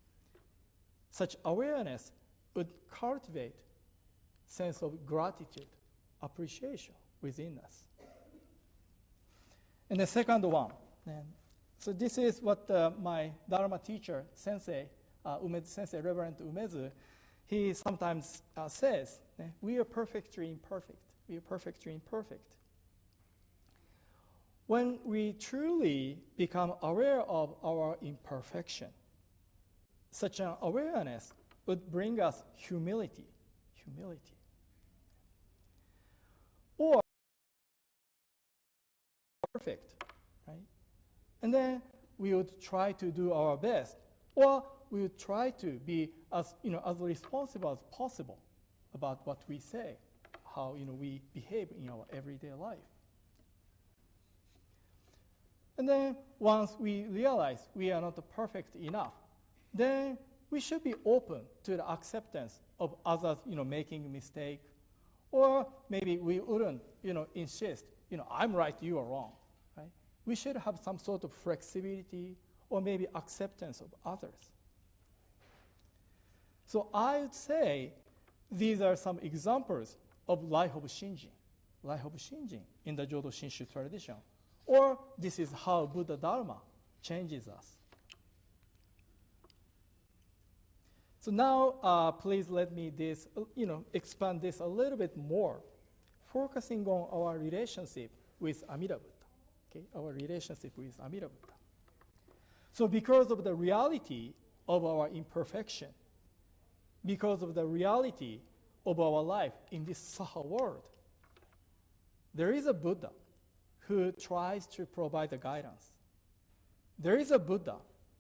Such awareness would cultivate sense of gratitude, appreciation within us. And the second one, so this is what my Dharma teacher, Sensei, Umezu Sensei, Reverend Umezu, he sometimes says, we are perfectly imperfect. We are perfectly imperfect. When we truly become aware of our imperfection, such an awareness would bring us humility. Or perfect, right? And then we would try to do our best, or we would try to be as responsible as possible about what we say, how we behave in our everyday life. And then once we realize we are not perfect enough, then we should be open to the acceptance of others, making a mistake, or maybe we wouldn't, insist, I'm right, you are wrong, right? We should have some sort of flexibility or maybe acceptance of others. So I would say these are some examples of life of Shinjin in the Jodo Shinshu tradition. Or this is how Buddha Dharma changes us. So now, please let me expand this a little bit more, focusing on our relationship with Amida Buddha. Okay, our relationship with Amida Buddha. So because of the reality of our imperfection, because of the reality of our life in this Saha world, there is a Buddha who tries to provide the guidance. There is a Buddha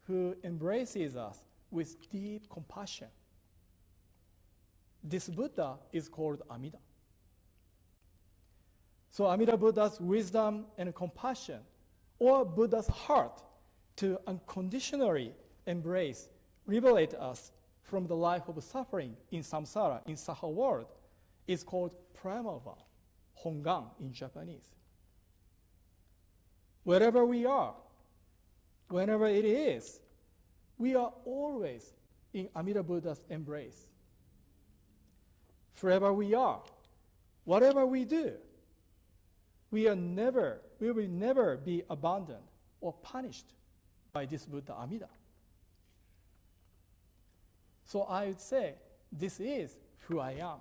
who embraces us with deep compassion. This Buddha is called Amida. So Amida Buddha's wisdom and compassion, or Buddha's heart to unconditionally embrace, liberate us from the life of suffering in samsara, in Saha world, is called primal vow, hongan in Japanese. Wherever we are, whenever it is, we are always in Amida Buddha's embrace. Forever we are, whatever we do, we will never be abandoned or punished by this Buddha Amida. So I would say, this is who I am.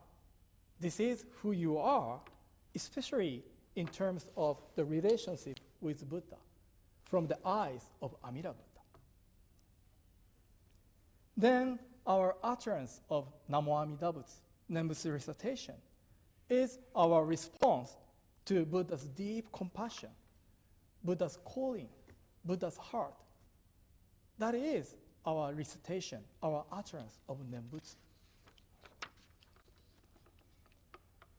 This is who you are, especially in terms of the relationship with Buddha, from the eyes of Amida Buddha. Then our utterance of Namo Amida Butsu, Nembutsu recitation, is our response to Buddha's deep compassion, Buddha's calling, Buddha's heart. That is our recitation, our utterance of Nembutsu.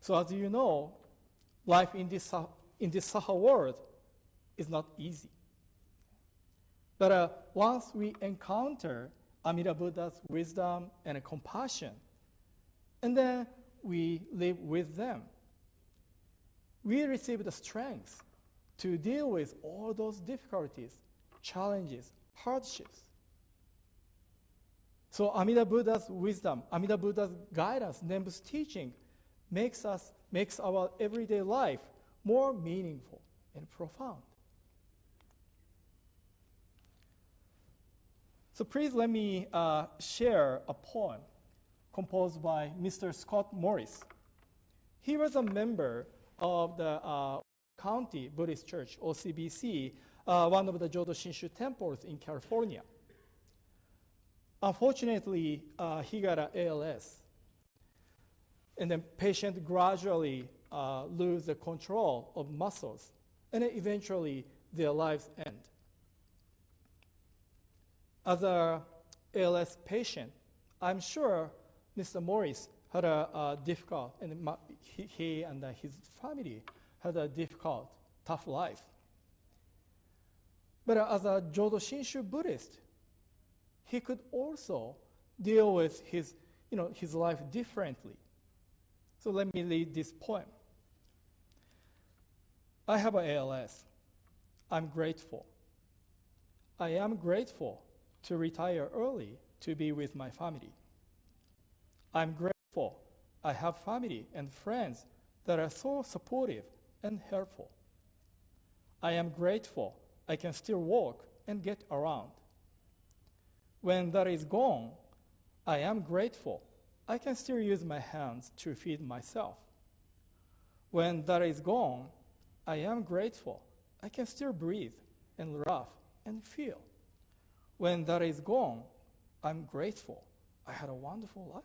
So as you know, life in this Saha world is not easy. But once we encounter Amida Buddha's wisdom and compassion, and then we live with them, we receive the strength to deal with all those difficulties, challenges, hardships. So Amida Buddha's wisdom, Amida Buddha's guidance, Nembutsu teaching makes our everyday life more meaningful and profound. So please let me share a poem composed by Mr. Scott Morris. He was a member of the County Buddhist Church, OCBC, one of the Jodo Shinshu temples in California. Unfortunately, he got an ALS. And then patient gradually lose the control of muscles, and then eventually their lives end. As an ALS patient, I'm sure Mr. Morris had a difficult, and he and his family had a difficult, tough life. But as a Jodo Shinshu Buddhist, he could also deal with his life differently. So let me read this poem. I have a ALS. I'm grateful. I am grateful to retire early to be with my family. I'm grateful I have family and friends that are so supportive and helpful. I am grateful I can still walk and get around. When that is gone, I am grateful I can still use my hands to feed myself. When that is gone, I am grateful I can still breathe and laugh and feel. When that is gone, I'm grateful I had a wonderful life.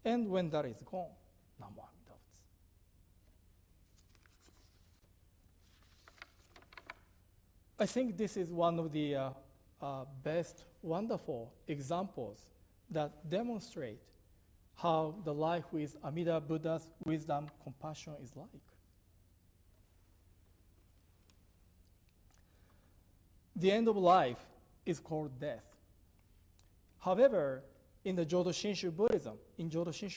And when that is gone, Namo Amida Butsu. I think this is one of the best, wonderful examples that demonstrate how the life with Amida Buddha's wisdom, compassion is like. The end of life is called death. However, in the Jodo Shinshu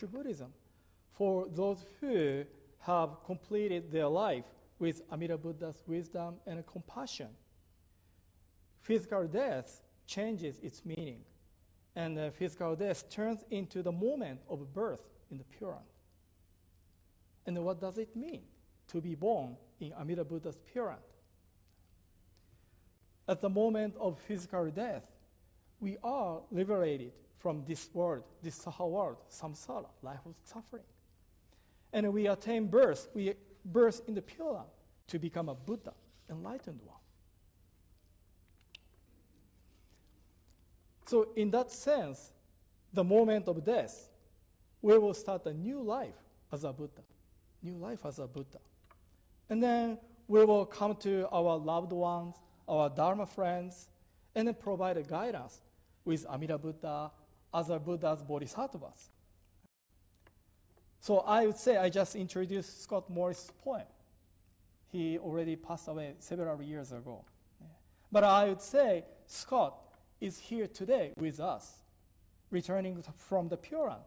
Buddhism, for those who have completed their life with Amida Buddha's wisdom and compassion, physical death changes its meaning, and physical death turns into the moment of birth in the Pure Land. And what does it mean to be born in Amida Buddha's Pure Land? At the moment of physical death, we are liberated from this world, this Saha world, samsara, life of suffering. And we attain birth, we birth in the Pure Land to become a Buddha, enlightened one. So in that sense, the moment of death, we will start a new life as a Buddha, new life as a Buddha. And then we will come to our loved ones, our Dharma friends, and then provide a guidance with Amida Buddha, other Buddhas, Bodhisattvas. So I would say I just introduced Scott Morris' poem. He already passed away several years ago. But I would say Scott is here today with us, returning from the Pure Land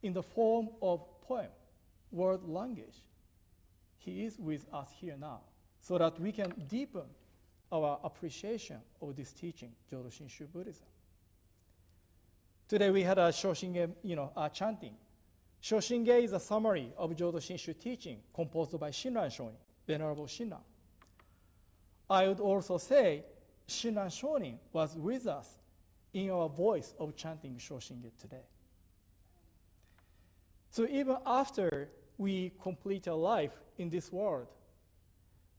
in the form of poem, word language. He is with us here now, so that we can deepen our appreciation of this teaching, Jodo Shinshu Buddhism. Today we had a Shoshinge, chanting. Shoshinge is a summary of Jodo Shinshu teaching composed by Shinran Shonin, Venerable Shinran. I would also say Shinran Shonin was with us in our voice of chanting Shoshinge today. So even after we complete our life in this world,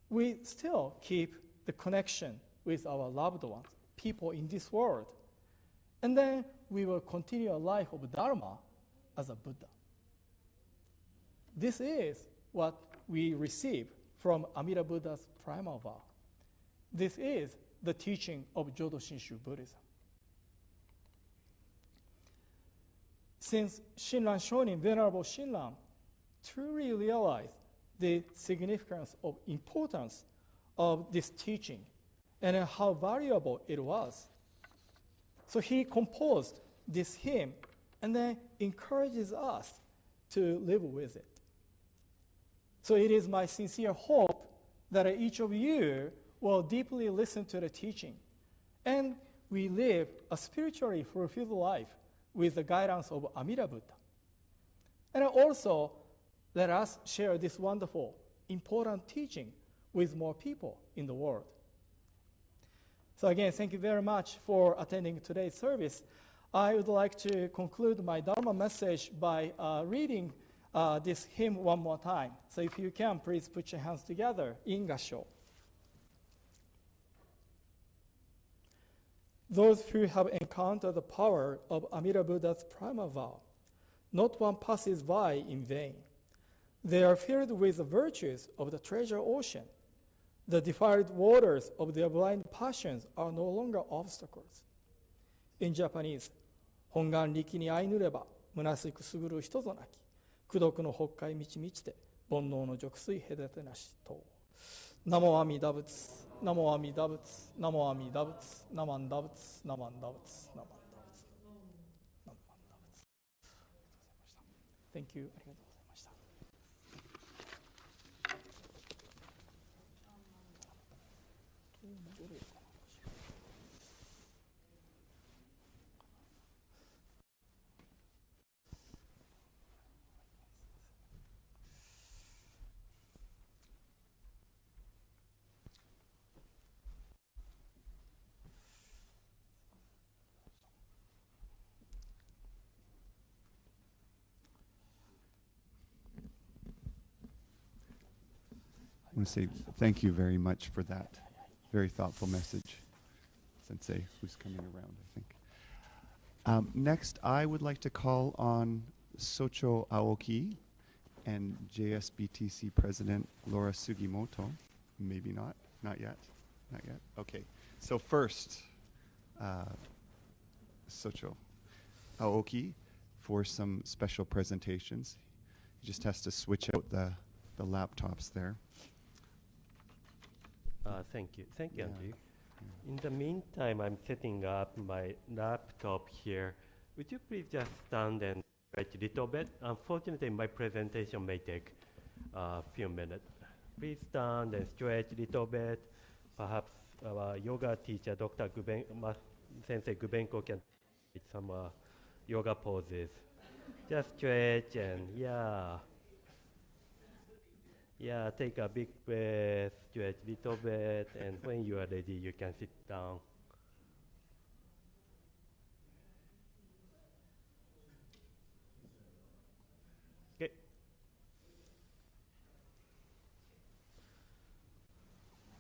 we still keep the connection with our loved ones, people in this world. And then we will continue a life of Dharma as a Buddha. This is what we receive from Amida Buddha's primal vow. This is the teaching of Jodo Shinshu Buddhism. Since Shinran Shonin, Venerable Shinran, truly realized the significance of importance of this teaching and how valuable it was, so he composed this hymn and then encourages us to live with it. So it is my sincere hope that each of you will deeply listen to the teaching and we live a spiritually fulfilled life with the guidance of Amida Buddha. And also, let us share this wonderful, important teaching with more people in the world. So again, thank you very much for attending today's service. I would like to conclude my Dharma message by reading this hymn one more time. So if you can, please put your hands together in Gassho. Those who have encountered the power of Amida Buddha's primal vow, not one passes by in vain. They are filled with the virtues of the treasure ocean. The defiled waters of their blind passions are no longer obstacles. In Japanese, 本願力に相ぬれば、虚しくすぐる人ぞなき、功徳の北海満ち満ちて、煩悩の俗水隔てなしと。ナモ阿弥陀仏、ナモ阿弥陀仏、ナモ阿弥陀仏、ナマンダ仏、ナマンダ仏、ナマンダ仏、ナマンダ仏。Thank you. ありがとうございました。I want to say thank you very much for that very thoughtful message, Sensei, who's coming around, I think. Next, I would like to call on Socho Aoki and JSBTC President Laura Sugimoto. Maybe not. Not yet. Not yet. Okay. So first, Socho Aoki for some special presentations. He just has to switch out the laptops there. Thank you. Thank you, Yeah. Andrew. In the meantime, I'm setting up my laptop here. Would you please just stand and stretch a little bit? Unfortunately, my presentation may take a few minutes. Please stand and stretch a little bit. Perhaps our yoga teacher, Dr. Sensei Gubenko, can teach some yoga poses. Just stretch and yeah, take a big breath, stretch a little bit, and when you are ready, you can sit down. Okay.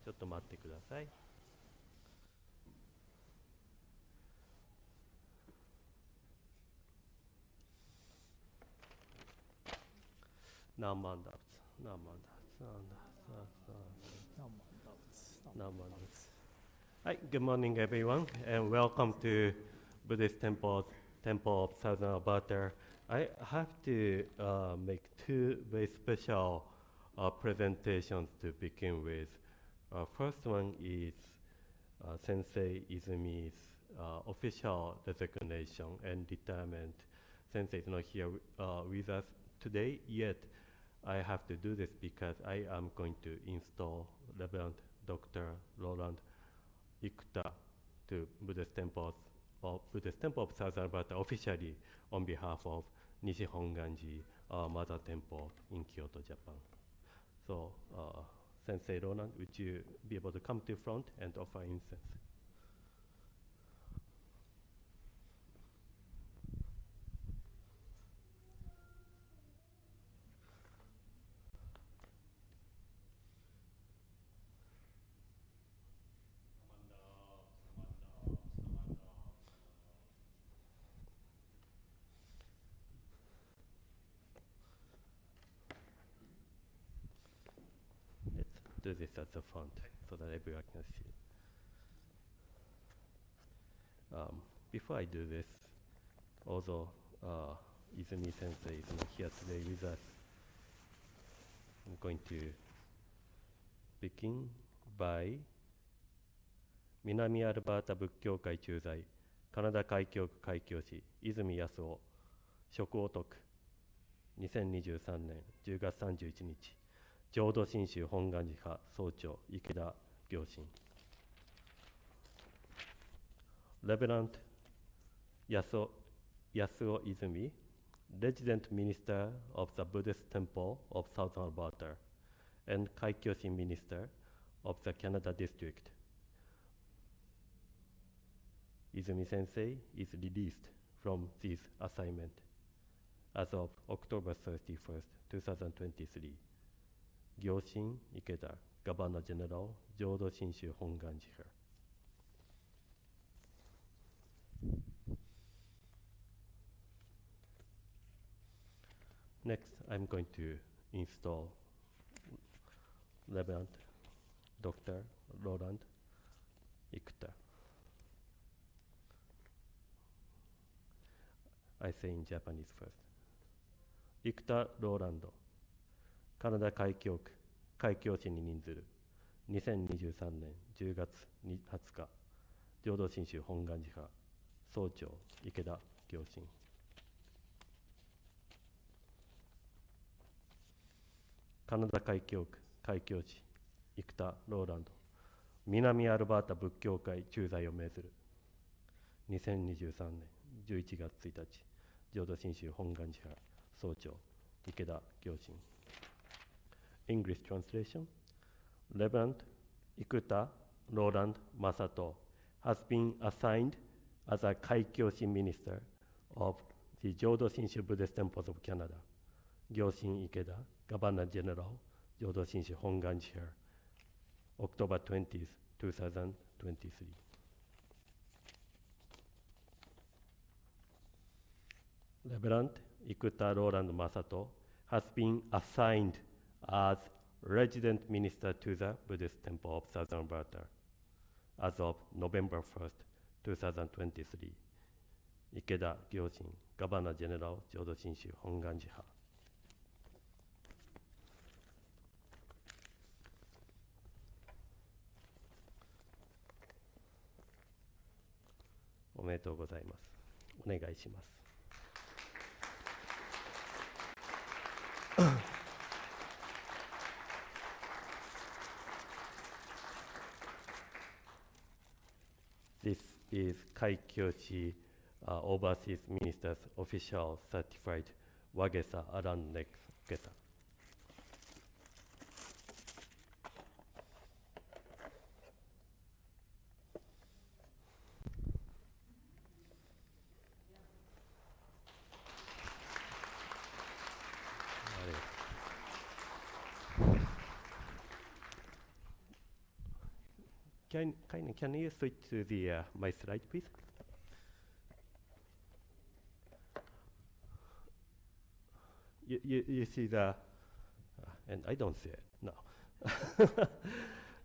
Just wait for me. 何万だ。Hi, good morning everyone, and welcome to Buddhist Temple of Southern Alberta. I have to make two very special presentations to begin with. First one is Sensei Izumi's official resignation and retirement. Sensei is not here with us today, yet I have to do this because I am going to install Reverend Dr. Roland Ikuta to Buddhist Temple of Southern Alberta officially on behalf of Nishi Honganji, our mother temple in Kyoto, Japan. So, Sensei Roland, would you be able to come to front and offer incense? Do this at the front so that everyone can see. Before I do this, although Izumi Sensei is not here today with us, I'm going to begin by 南アルバータ仏教会駐在カナダ海峡区海峡市泉康夫職を解く2023年10月31日浄土真宗本願寺派総長池田行進 Reverend Yasuo Izumi, Resident Minister of the Buddhist Temple of Southern Alberta and Kaikyoshi Minister of the Canada District. Izumi Sensei is released from this assignment as of October 31st, 2023. Gyoshin Ikeda, Governor General, Jodo Shinshu Honganji. Next, I'm going to install Reverend Dr. Roland Ikuta. I say in Japanese first. Ikuta Rolando, カナダ海峡区海峡市に任ずる2023年10月20日浄土真宗本願寺派総長池田行進カナダ海峡区海峡市生田ローランド南アルバータ仏教会駐在を命ずる2023年11月1日浄土真宗本願寺派総長池田行進 English translation Reverend Ikuta Roland Masato has been assigned as a Kaikyoshi minister of the Jodo Shinshu Buddhist Temples of Canada. Gyoshin Ikeda, Governor General, Jodo Shinshu Hongan Chair, October 20th, 2023. Reverend Ikuta Roland Masato has been assigned as resident minister to the Buddhist Temple of Southern Alberta as of November 1st, 2023. Ikeda Gyoshin, Governor General, Jodo Shinshu Hongan Jiha. おめでとうございます。お願いします。This is Kaikyoshi Overseas Minister's official certified Wagesa Aran Nex Gesa. Can you switch to the my slide, please? You see the, and I don't see it, no.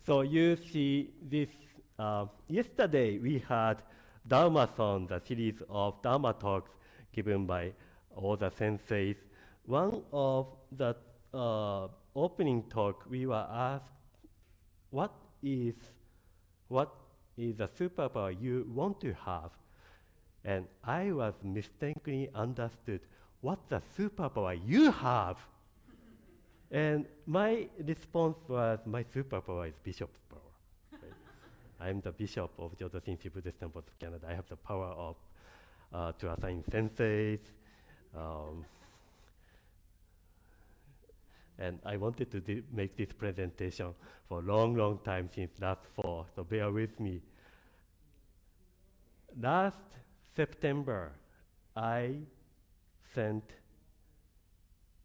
So you see this, yesterday we had Dharma-thon, the series of Dharma talks given by all the senseis. One of the opening talk, we were asked, what is the superpower you want to have? And I was mistakenly understood what the superpower you have. And my response was, my superpower is bishop's power. Right? I'm the bishop of Jodo Shinshu Buddhist Temples of Canada. I have the power of to assign senseis. And I wanted to make this presentation for a long, long time since last fall, so bear with me. Last September, I sent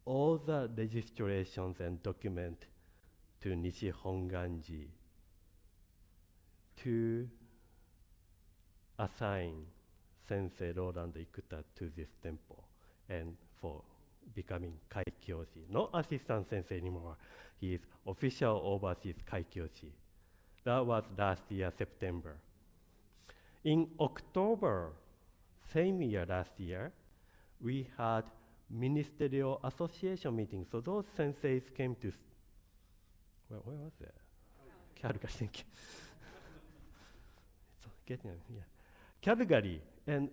all the registrations and documents to Nishi Honganji to assign Sensei Roland Ikuta to this temple and for becoming Kaikyoshi. Not assistant sensei anymore. He is official overseas Kaikyoshi. That was last year, September. In October, same year, last year, we had ministerial association meetings. So those senseis came to, where was that? Calgary, thank you. So getting, yeah. Calgary, and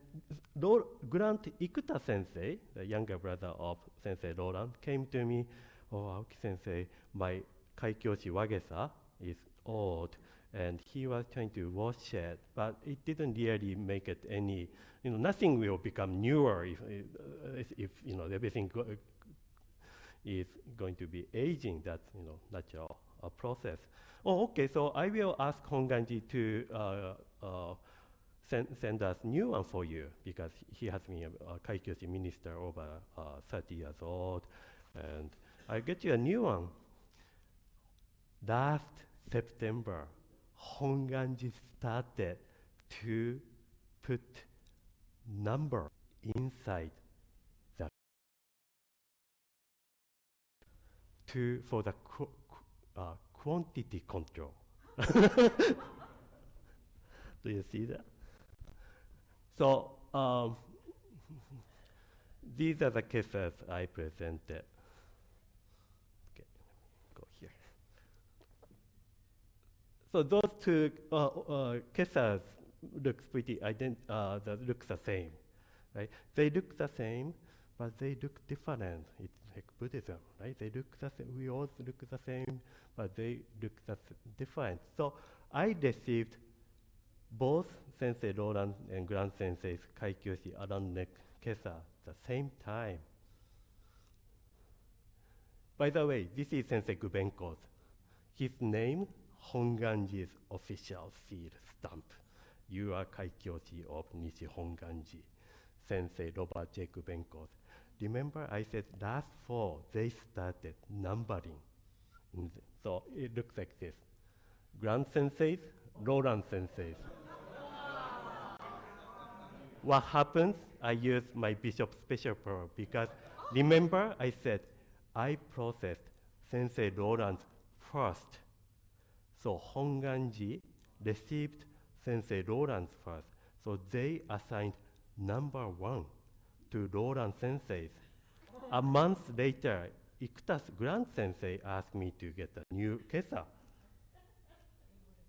Grant Ikuta sensei, the younger brother of Sensei Roland, came to me, oh, Aoki sensei, my Kaikyoshi Wagesa is old, and he was trying to wash it, but it didn't really make it any, nothing will become newer if everything is going to be aging. That's, natural process. Oh, okay, so I will ask Honganji to send us new one for you, because he has been a Kaikyoshi minister over 30 years old, and I get you a new one. Last September, Honganji started to put number inside the for the quantity control. Do you see that? So these are the cases I presented. Okay, go here. So those two cases looks pretty looks the same, right? They look the same, but they look different. It's like Buddhism, right? They look the same. We all look the same, but they look different. So I received both Sensei Roland and Grand Sensei's Kaikyoshi Aran Kesa at the same time. By the way, this is Sensei Gubenko's. His name, Honganji's official seal stamp. You are Kaikyoshi of Nishi Honganji, Sensei Robert J. Gubenko's. Remember I said last fall they started numbering. So it looks like this. Grand Sensei's, Roland Sensei's. What happens? I use my bishop's special power because remember I said I processed Sensei Roland's first. So Honganji received Sensei Roland's first. So they assigned number 1 to Roland Sensei's. A month later, Ikuta's Grand Sensei asked me to get a new kesa.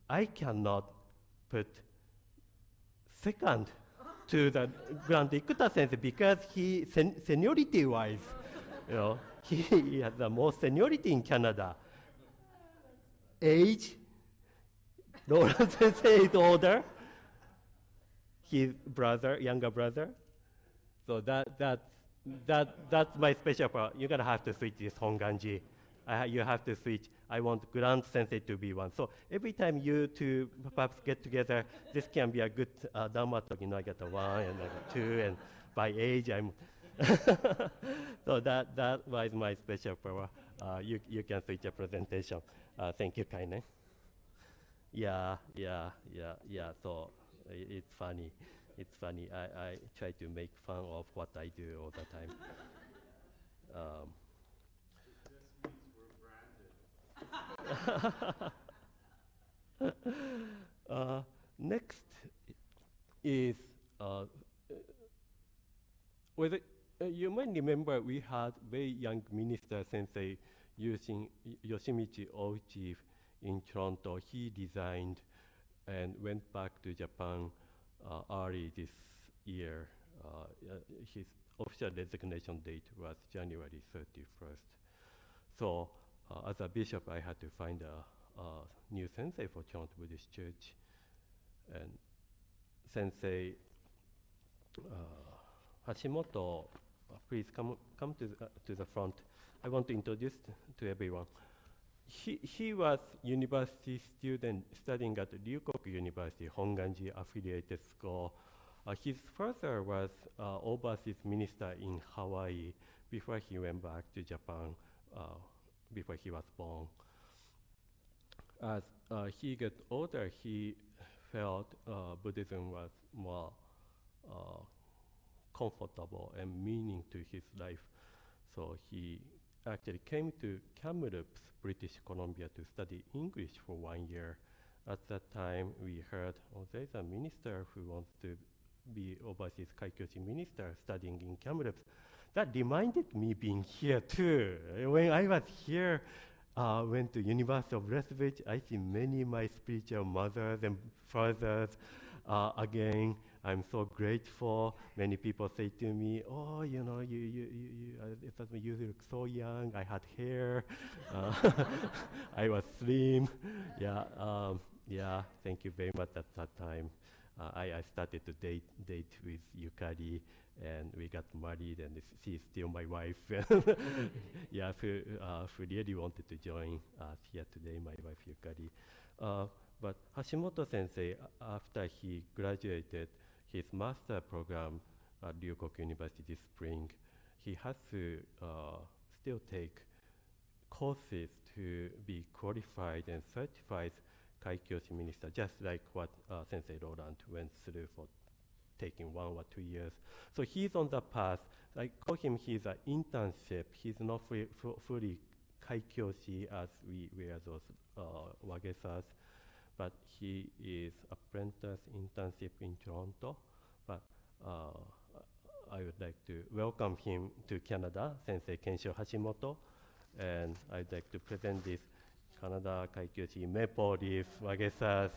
I cannot put second to the Grand Ikuta Sensei because he, seniority-wise, you know, he has the most seniority in Canada. Age, Roland Sensei is older. His brother, younger brother. So that's my special power. You're gonna have to switch this Honganji. You have to switch. I want Grand Sensei to be 1. So every time you two perhaps get together, this can be a good Dharma talk. You know, I get a 1 and I got 2, and by age I'm. So that was my special power. You can switch a presentation. Thank you, Kaine. Yeah. So it's funny. It's funny. I try to make fun of what I do all the time. Next is whether you might remember we had very young minister sensei using Yoshimichi Ouchi in Toronto. He resigned and went back to Japan early this year. His official resignation date was January 31st. So as a bishop, I had to find a new sensei for Toronto Buddhist Church. And Sensei Hashimoto, please come to the front. I want to introduce to everyone. He was university student studying at Ryukoku University, Honganji affiliated school. His father was overseas minister in Hawaii before he went back to Japan, before he was born. As he got older, he felt Buddhism was more comfortable and meaning to his life. So he actually came to Kamloops, British Columbia, to study English for 1 year. At that time, we heard, oh, there's a minister who wants to be overseas Kaikyoshi minister studying in Kamloops. That reminded me being here too. When I was here, went to University of Lethbridge, I see many my spiritual mothers and fathers. Again, I'm so grateful. Many people say to me, "Oh, you know, you look so young. I had hair. I was slim." Yeah. Thank you very much. At that time, I started to date with Yukari, and we got married, and she's still my wife. Yeah, who really wanted to join us here today, my wife Yukari. But Hashimoto Sensei, after he graduated his master program at Ryukoku University this spring, he has to still take courses to be qualified and certified Kaikyoshi minister, just like what Sensei Roland went through for taking 1 or 2 years. So he's on the path. I call him, he's an internship. He's not fully Kaikyoshi as we wear those wagesas, but he is apprentice internship in Toronto. But I would like to welcome him to Canada, Sensei Kensho Hashimoto, and I'd like to present this Canada Kaikyoshi maple leaf wagesas.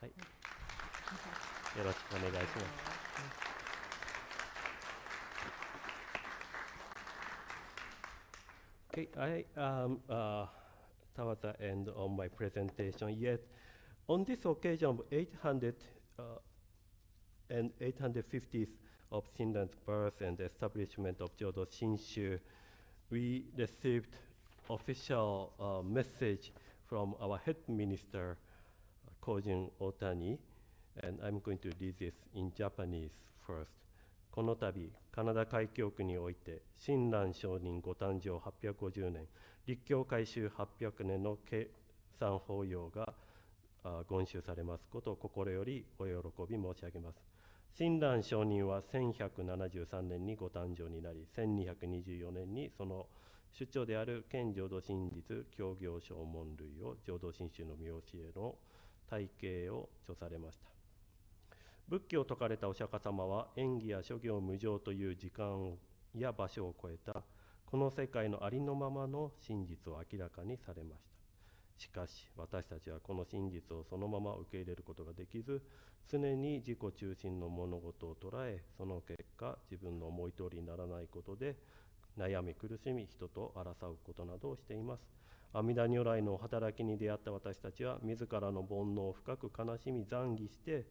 Hi. よろしくお願いします。Okay, I am toward the end of my presentation. Yet, on this occasion of 800 and 850th of Shinran's birth and establishment of Jodo Shinshu, we received official message from our head minister, Kojun Otani, and I'm going to read this in Japanese first. この度、カナダ海峡区において、親鸞上人ご誕生850年、立教改修800年の計算法要が言収されますことを心よりお喜び申し上げます。親鸞上人は1173年にご誕生になり、1224年にその出張である県浄土真実教行証文類を浄土真宗の見教えの体系を著されました。仏教を説かれたお釈迦様は縁起や諸行無常という時間や場所を超えたこの世界のありのままの真実を明らかにされました。しかし私たちはこの真実をそのまま受け入れることができず、常に自己中心の物事を捉え、その結果自分の思い通りにならないことで悩み苦しみ、人と争うことなどをしています。阿弥陀如来の働きに出会った私たちは自らの煩悩を深く悲しみ懺悔して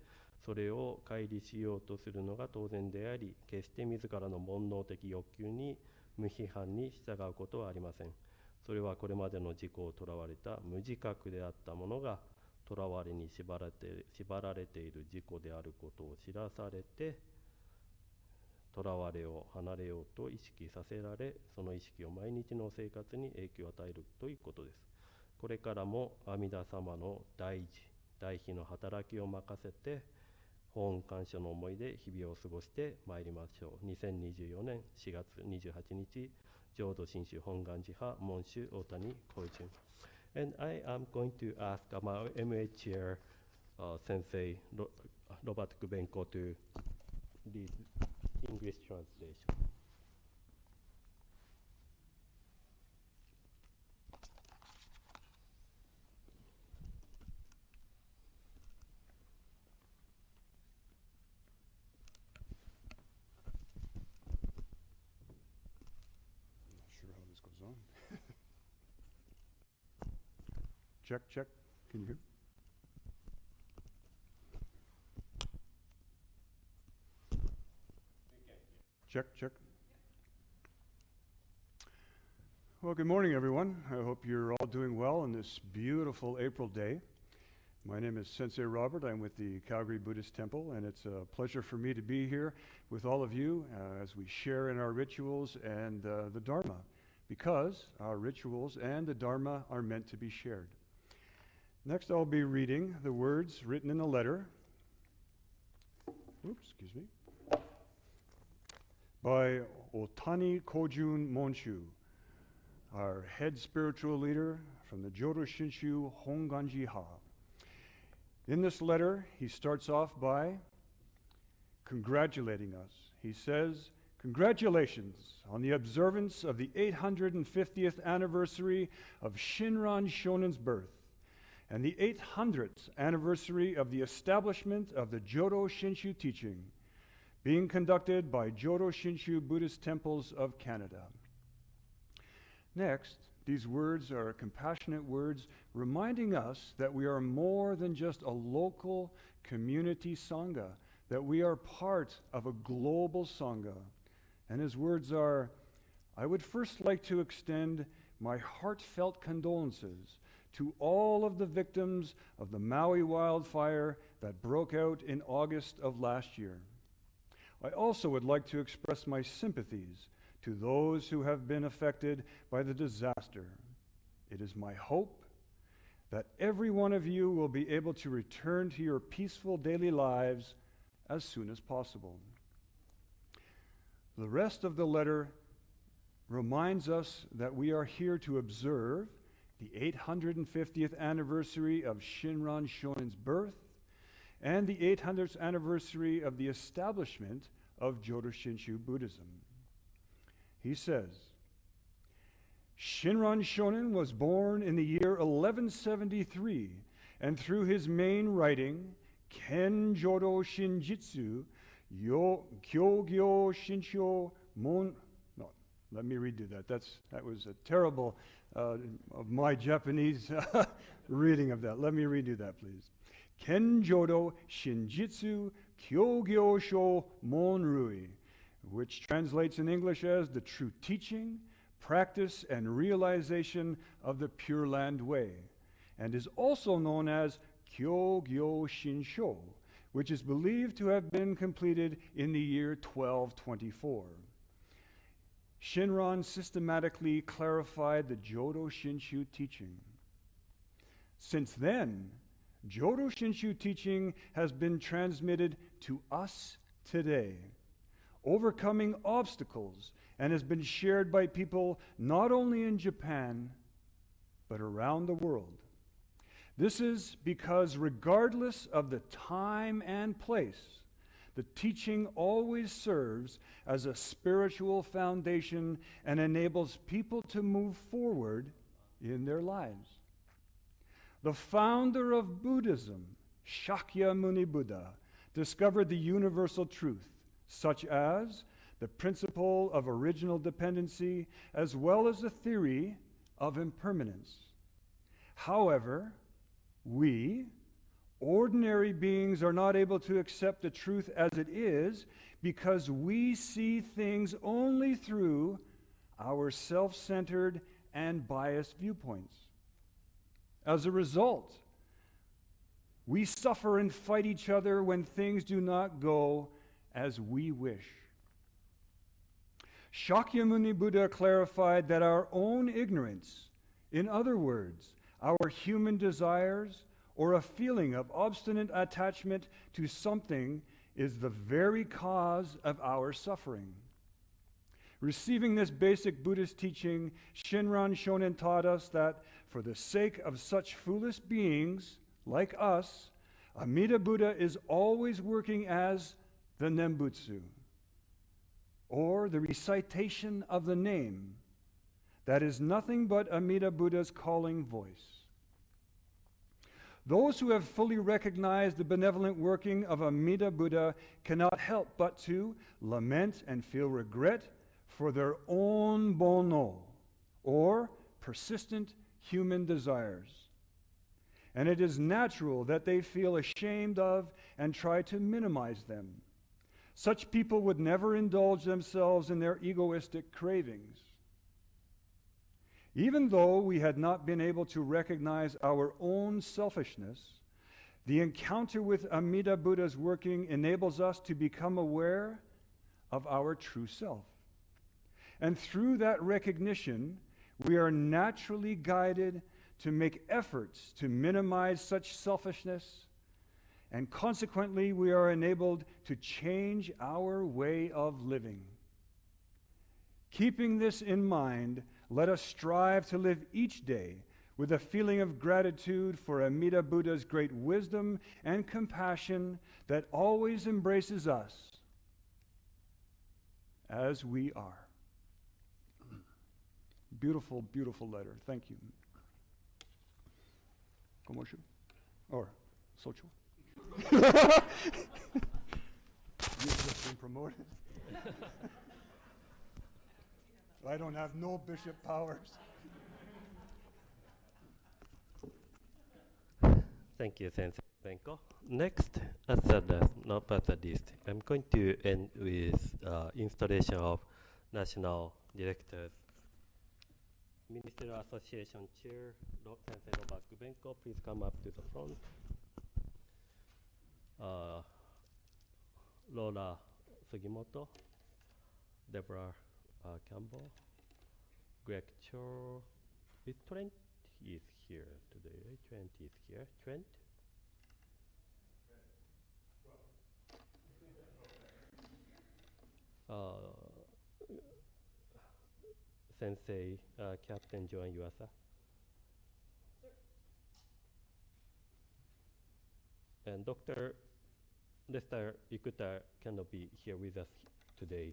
それを乖離しようとするのが当然であり、決して自らの煩悩的欲求に無批判に従うことはありません。それはこれまでの自己をとらわれた無自覚であったものがとらわれに縛られている自己であることを知らされて、とらわれを離れようと意識させられ、その意識を毎日の生活に影響を与えるということです。これからも阿弥陀様の大慈大悲の働きを任せて法恩感謝の思いで日々を過ごしてまいりましょう。2024年4月28日、浄土真宗本願寺派門主大谷浩順。And I am going to ask my MA chair, Sensei Robert Kubenko to lead English translation. Check, check. Can you hear? Check, check. Well, good morning, everyone. I hope you're all doing well on this beautiful April day. My name is Sensei Robert. I'm with the Calgary Buddhist Temple, and it's a pleasure for me to be here with all of you as we share in our rituals and the Dharma, because our rituals and the Dharma are meant to be shared. Next, I'll be reading the words written in a letter, by Otani Kojun Monshu, our head spiritual leader from the Jodo Shinshu Honganji Ha. In this letter, he starts off by congratulating us. He says, "Congratulations on the observance of the 850th anniversary of Shinran Shonin's birth and the 800th anniversary of the establishment of the Jodo Shinshu teaching, being conducted by Jodo Shinshu Buddhist Temples of Canada." Next, these words are compassionate words reminding us that we are more than just a local community Sangha, that we are part of a global Sangha. And his words are, "I would first like to extend my heartfelt condolences to all of the victims of the Maui wildfire that broke out in August of last year. I also would like to express my sympathies to those who have been affected by the disaster. It is my hope that every one of you will be able to return to your peaceful daily lives as soon as possible." The rest of the letter reminds us that we are here to observe the 850th anniversary of Shinran Shonin's birth and the 800th anniversary of the establishment of Jodo Shinshu Buddhism. He says, "Shinran Shonin was born in the year 1173, and through his main writing, Ken Jodo Shinjitsu Yo Kyogyo Shinsho Mon. No, let me redo that. That was a terrible of my Japanese reading of that. Let me redo that, please. Ken Jodo Shinjitsu Kyogyo Sho Monrui, which translates in English as the true teaching, practice, and realization of the Pure Land Way, and is also known as Kyogyo Shinsho, which is believed to have been completed in the year 1224. Shinran systematically clarified the Jodo Shinshu teaching. Since then, Jodo Shinshu teaching has been transmitted to us today, overcoming obstacles, and has been shared by people not only in Japan, but around the world. This is because regardless of the time and place, the teaching always serves as a spiritual foundation and enables people to move forward in their lives. The founder of Buddhism, Shakyamuni Buddha, discovered the universal truth, such as the principle of original dependency, as well as the theory of impermanence. However, we, ordinary beings, are not able to accept the truth as it is because we see things only through our self-centered and biased viewpoints. As a result, we suffer and fight each other when things do not go as we wish. Shakyamuni Buddha clarified that our own ignorance, in other words, our human desires or a feeling of obstinate attachment to something, is the very cause of our suffering. Receiving this basic Buddhist teaching, Shinran Shonin taught us that for the sake of such foolish beings like us, Amida Buddha is always working as the Nembutsu, or the recitation of the name, that is nothing but Amida Buddha's calling voice. Those who have fully recognized the benevolent working of Amida Buddha cannot help but to lament and feel regret for their own bono, or persistent human desires. And it is natural that they feel ashamed of and try to minimize them. Such people would never indulge themselves in their egoistic cravings. Even though we had not been able to recognize our own selfishness, the encounter with Amida Buddha's working enables us to become aware of our true self. And through that recognition, we are naturally guided to make efforts to minimize such selfishness, and consequently, we are enabled to change our way of living. Keeping this in mind, let us strive to live each day with a feeling of gratitude for Amida Buddha's great wisdom and compassion that always embraces us as we are. Beautiful, beautiful letter. Thank you. Komoshu? Or Socho? You've just been promoted. I don't have no bishop powers. Thank you, Sensei Benko. Next, not but the least, I'm going to end with installation of National Directors. Ministerial Association Chair, Sensei Robert Benko, please come up to the front. Laura Sugimoto, Deborah Campbell, Greg Cho. Is Trent is here today, right? Trent is here. Trent? Sensei Captain Joan Yuasa. And Dr. Lester Ikuta cannot be here with us today.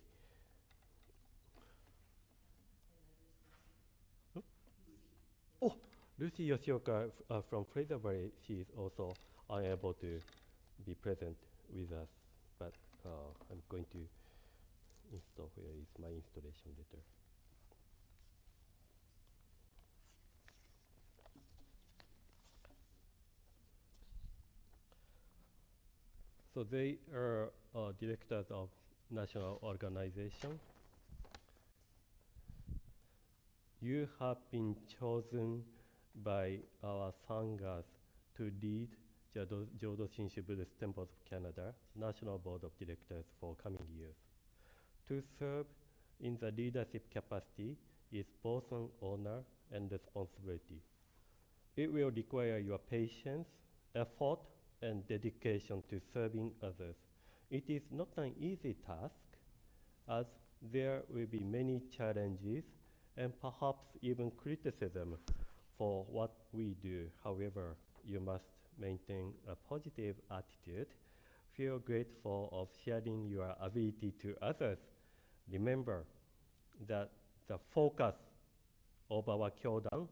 Oh, Lucy Yoshioka from Fraser Valley, she is also unable to be present with us, but I'm going to install. Where is my installation letter? So they are directors of national organization. You have been chosen by our sanghas to lead Jodo Shinshu Buddhist Temples of Canada National Board of Directors for coming years. To serve in the leadership capacity is both an honor and responsibility. It will require your patience, effort, and dedication to serving others. It is not an easy task, as there will be many challenges and perhaps even criticism for what we do. However, you must maintain a positive attitude, feel grateful of sharing your ability to others. Remember that the focus of our Kyodan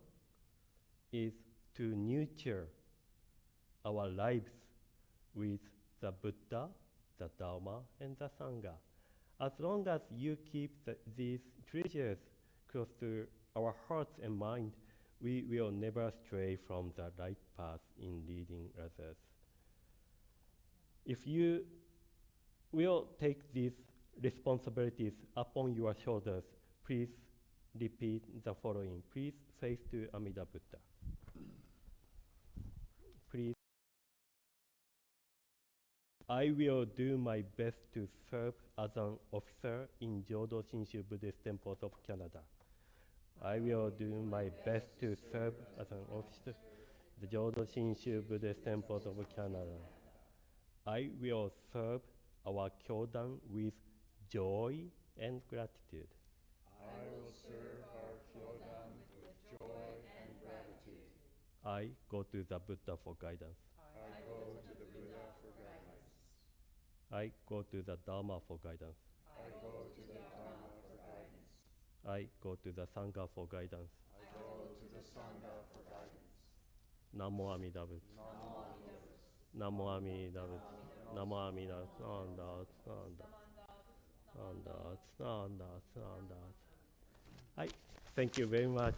is to nurture our lives with the Buddha, the Dharma, and the Sangha. As long as you keep these treasures close to our hearts and mind, we will never stray from the right path in leading others. If you will take these responsibilities upon your shoulders, please repeat the following. Please face to Amida Buddha. Please. I will do my best to serve as an officer in Jodo Shinshu Buddhist Temples of Canada. I will do my best to serve as an officer in the Jodo Shinshu Buddhist Temples of Canada. I will serve our Kyodan with joy and gratitude. I will serve our Kyodan with joy and gratitude. I go to the Buddha for guidance. I go to the Buddha for guidance. I go to the Dharma for guidance. I go to the Dharma for guidance. I go to the Sangha for guidance. I go to the Sangha for guidance. Namo Amida Buddha. Namo Amida Buddha. Namo Amida Buddha. Hi. Thank you very much.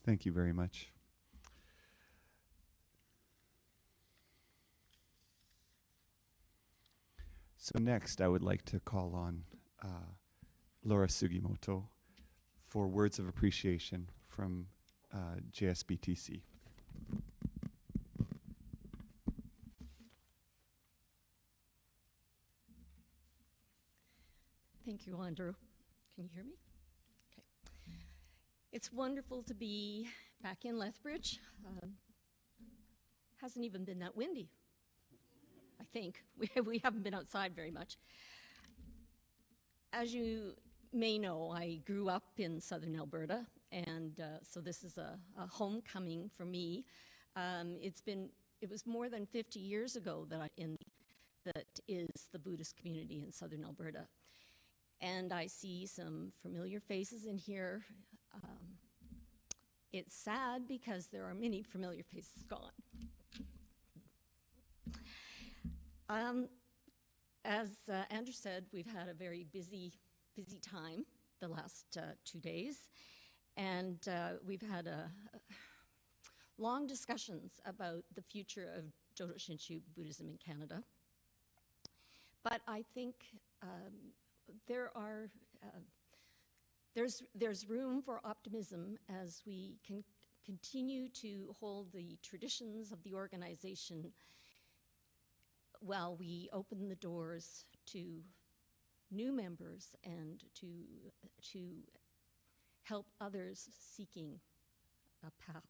Thank you very much. So next, I would like to call on Laura Sugimoto for words of appreciation from JSBTC. Thank you, Andrew. Can you hear me? Okay. It's wonderful to be back in Lethbridge. Hasn't even been that windy, I think. We haven't been outside very much. As you may know, I grew up in southern Alberta, and so this is a homecoming for me. It was more than 50 years ago that is the Buddhist community in southern Alberta. And I see some familiar faces in here. It's sad because there are many familiar faces gone. As Andrew said, we've had a very busy time the last 2 days, and we've had long discussions about the future of Jodo Shinshu Buddhism in Canada. But I think there's room for optimism as we can continue to hold the traditions of the organization while we open the doors to new members and to help others seeking a path.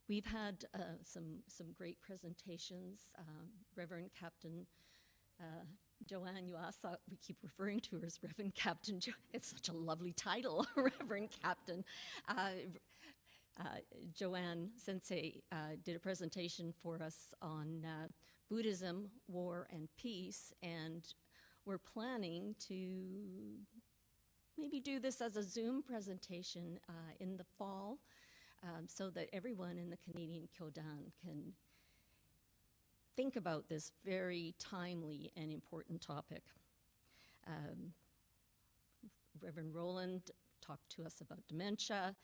We've had some great presentations. Reverend Captain Joanne Yuasa, we keep referring to her as Reverend Captain. It's such a lovely title, Reverend Captain. Joanne Sensei did a presentation for us on Buddhism, war, and peace, and we're planning to maybe do this as a Zoom presentation in the fall so that everyone in the Canadian Kyodan can think about this very timely and important topic. Reverend Roland talked to us about dementia.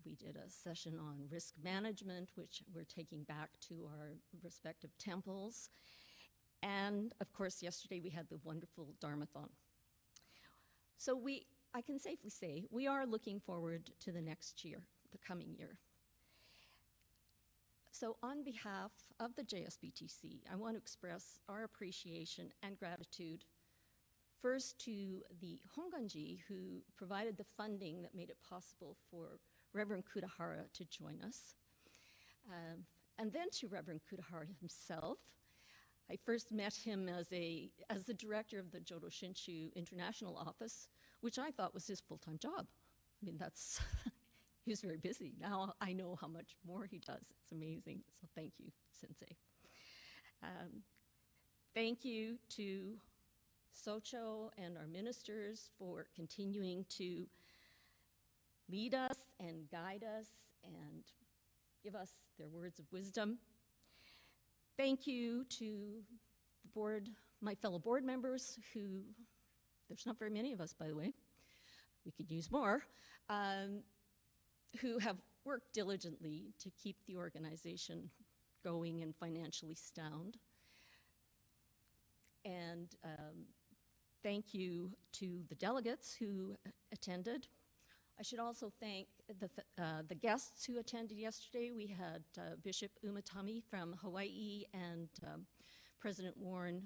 We did a session on risk management, which we're taking back to our respective temples. And of course, yesterday we had the wonderful Dharmathon. So I can safely say, we are looking forward to the next year, the coming year. So on behalf of the JSBTC, I want to express our appreciation and gratitude first to the Honganji, who provided the funding that made it possible for Reverend Kudahara to join us, and then to Reverend Kudahara himself. I first met him as the director of the Jodo Shinshu International Office, which I thought was his full-time job. I mean, he was very busy. Now I know how much more he does. It's amazing. So thank you, Sensei. Thank you to Socho and our ministers for continuing to lead us and guide us and give us their words of wisdom. Thank you to the board, my fellow board members, who, there's not very many of us, by the way, we could use more, who have worked diligently to keep the organization going and financially sound. And thank you to the delegates who attended. I should also thank the guests who attended yesterday. We had Bishop Umatami from Hawaii and President Warren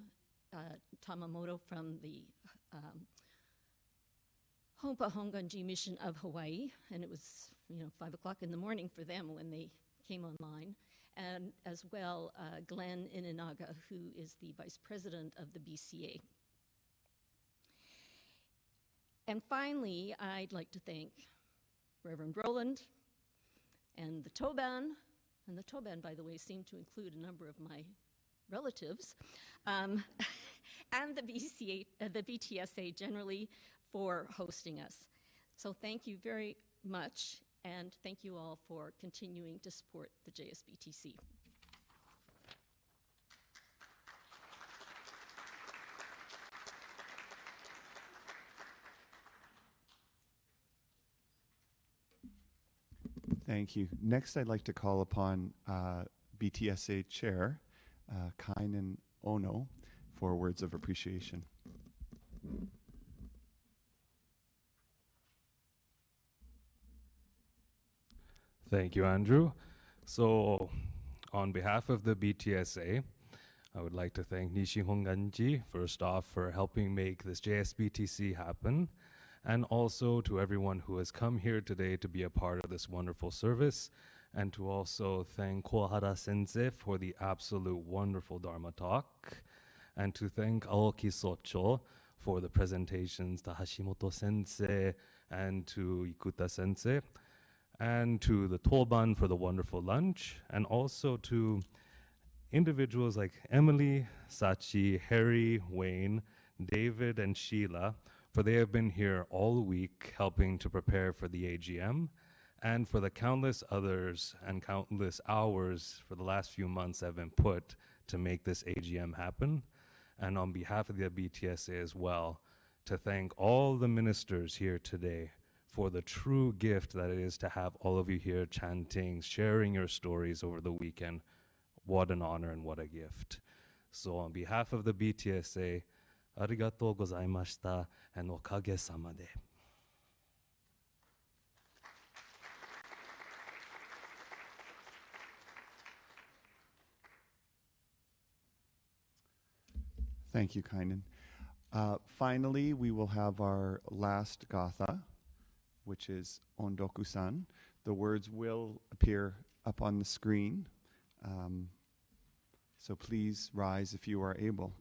Tamamoto from the Hompa Honganji Mission of Hawaii, and it was 5 o'clock in the morning for them when they came online, and as well Glenn Inanaga, who is the Vice President of the BCA. And finally, I'd like to thank Reverend Roland and the Toban, and the Toban, by the way, seemed to include a number of my relatives, and the BTSA generally for hosting us. So thank you very much, and thank you all for continuing to support the JSBTC. Thank you. Next, I'd like to call upon BTSA Chair Kainan Ono for words of appreciation. Thank you, Andrew. So, on behalf of the BTSA, I would like to thank Nishi Honganji, first off, for helping make this JSBTC happen, and also to everyone who has come here today to be a part of this wonderful service, and to also thank Kuwahara Sensei for the absolute wonderful Dharma talk, and to thank Aoki Socho for the presentations to Hashimoto Sensei and to Ikuta Sensei, and to the Toban for the wonderful lunch, and also to individuals like Emily, Sachi, Harry, Wayne, David, and Sheila, for they have been here all week helping to prepare for the AGM, and for the countless others and countless hours for the last few months that have been put to make this AGM happen. And on behalf of the BTSA as well, to thank all the ministers here today for the true gift that it is to have all of you here chanting, sharing your stories over the weekend. What an honor and what a gift. So on behalf of the BTSA, arigatou gozaimashita and okage-sama de. Thank you, Kainan. Finally, we will have our last gatha, which is Ondoku-san. The words will appear up on the screen, so please rise if you are able.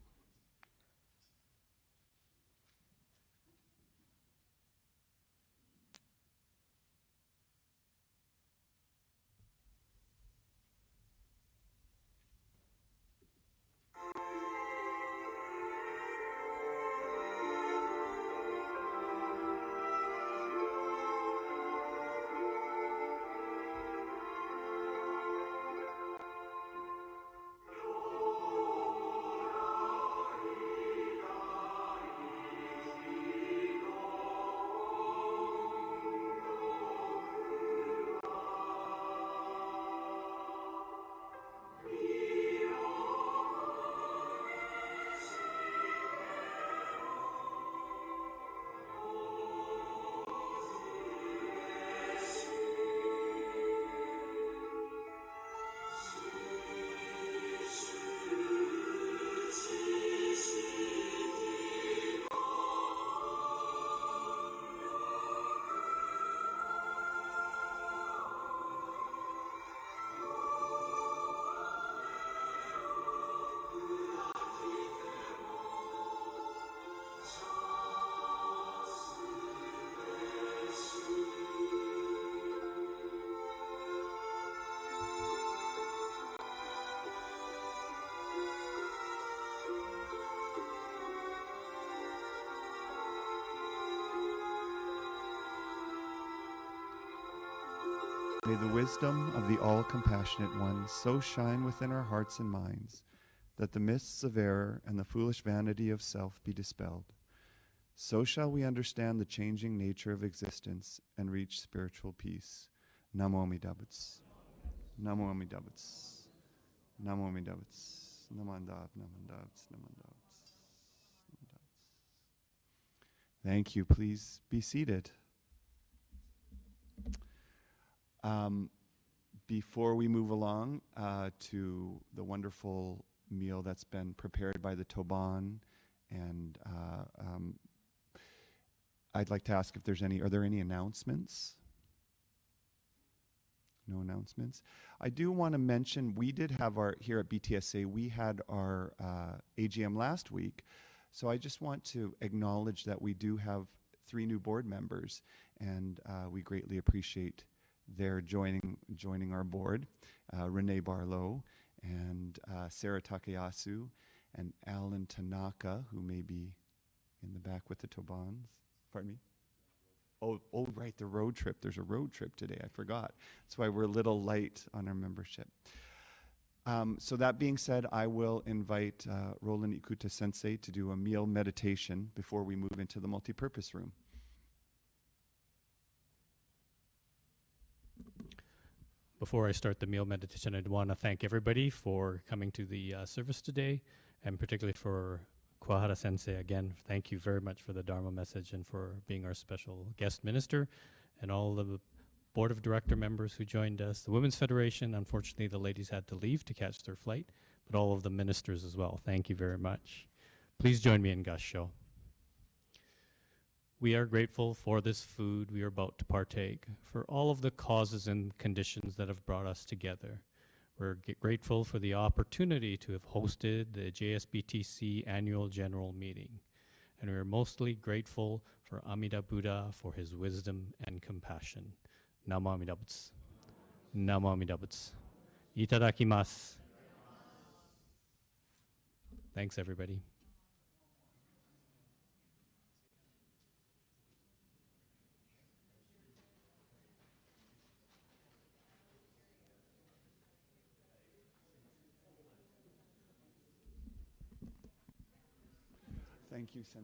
May the wisdom of the all-compassionate one so shine within our hearts and minds that the mists of error and the foolish vanity of self be dispelled. So shall we understand the changing nature of existence and reach spiritual peace. Namo Amida Butsu. Namo Amida Butsu. Namo Amida Butsu. Namandab, namandab, namandab. Thank you. Please be seated. Before we move along to the wonderful meal that's been prepared by the Toban, and I'd like to ask if there's are there any announcements? No announcements. I do want to mention we did have here at BTSA, we had our AGM last week. So I just want to acknowledge that we do have 3 new board members, and we greatly appreciate their joining our board. Renee Barlow and Sarah Takayasu and Alan Tanaka, who may be in the back with the Tobans. Pardon me? Oh, right, the road trip. There's a road trip today. I forgot. That's why we're a little light on our membership. So that being said, I will invite Roland Ikuta Sensei to do a meal meditation before we move into the multipurpose room. Before I start the meal meditation, I'd want to thank everybody for coming to the service today, and particularly for Kuwahara Sensei. Again, thank you very much for the Dharma message and for being our special guest minister, and all the board of director members who joined us. The Women's Federation, unfortunately the ladies had to leave to catch their flight, but all of the ministers as well. Thank you very much. Please join me in Gassho. We are grateful for this food we are about to partake, for all of the causes and conditions that have brought us together. We're grateful for the opportunity to have hosted the JSBTC annual general meeting. And we are mostly grateful for Amida Buddha for his wisdom and compassion. Namo Amida Butsu. Namo Amida Butsu. Itadakimasu. Thanks, everybody. Thank you, Sensei.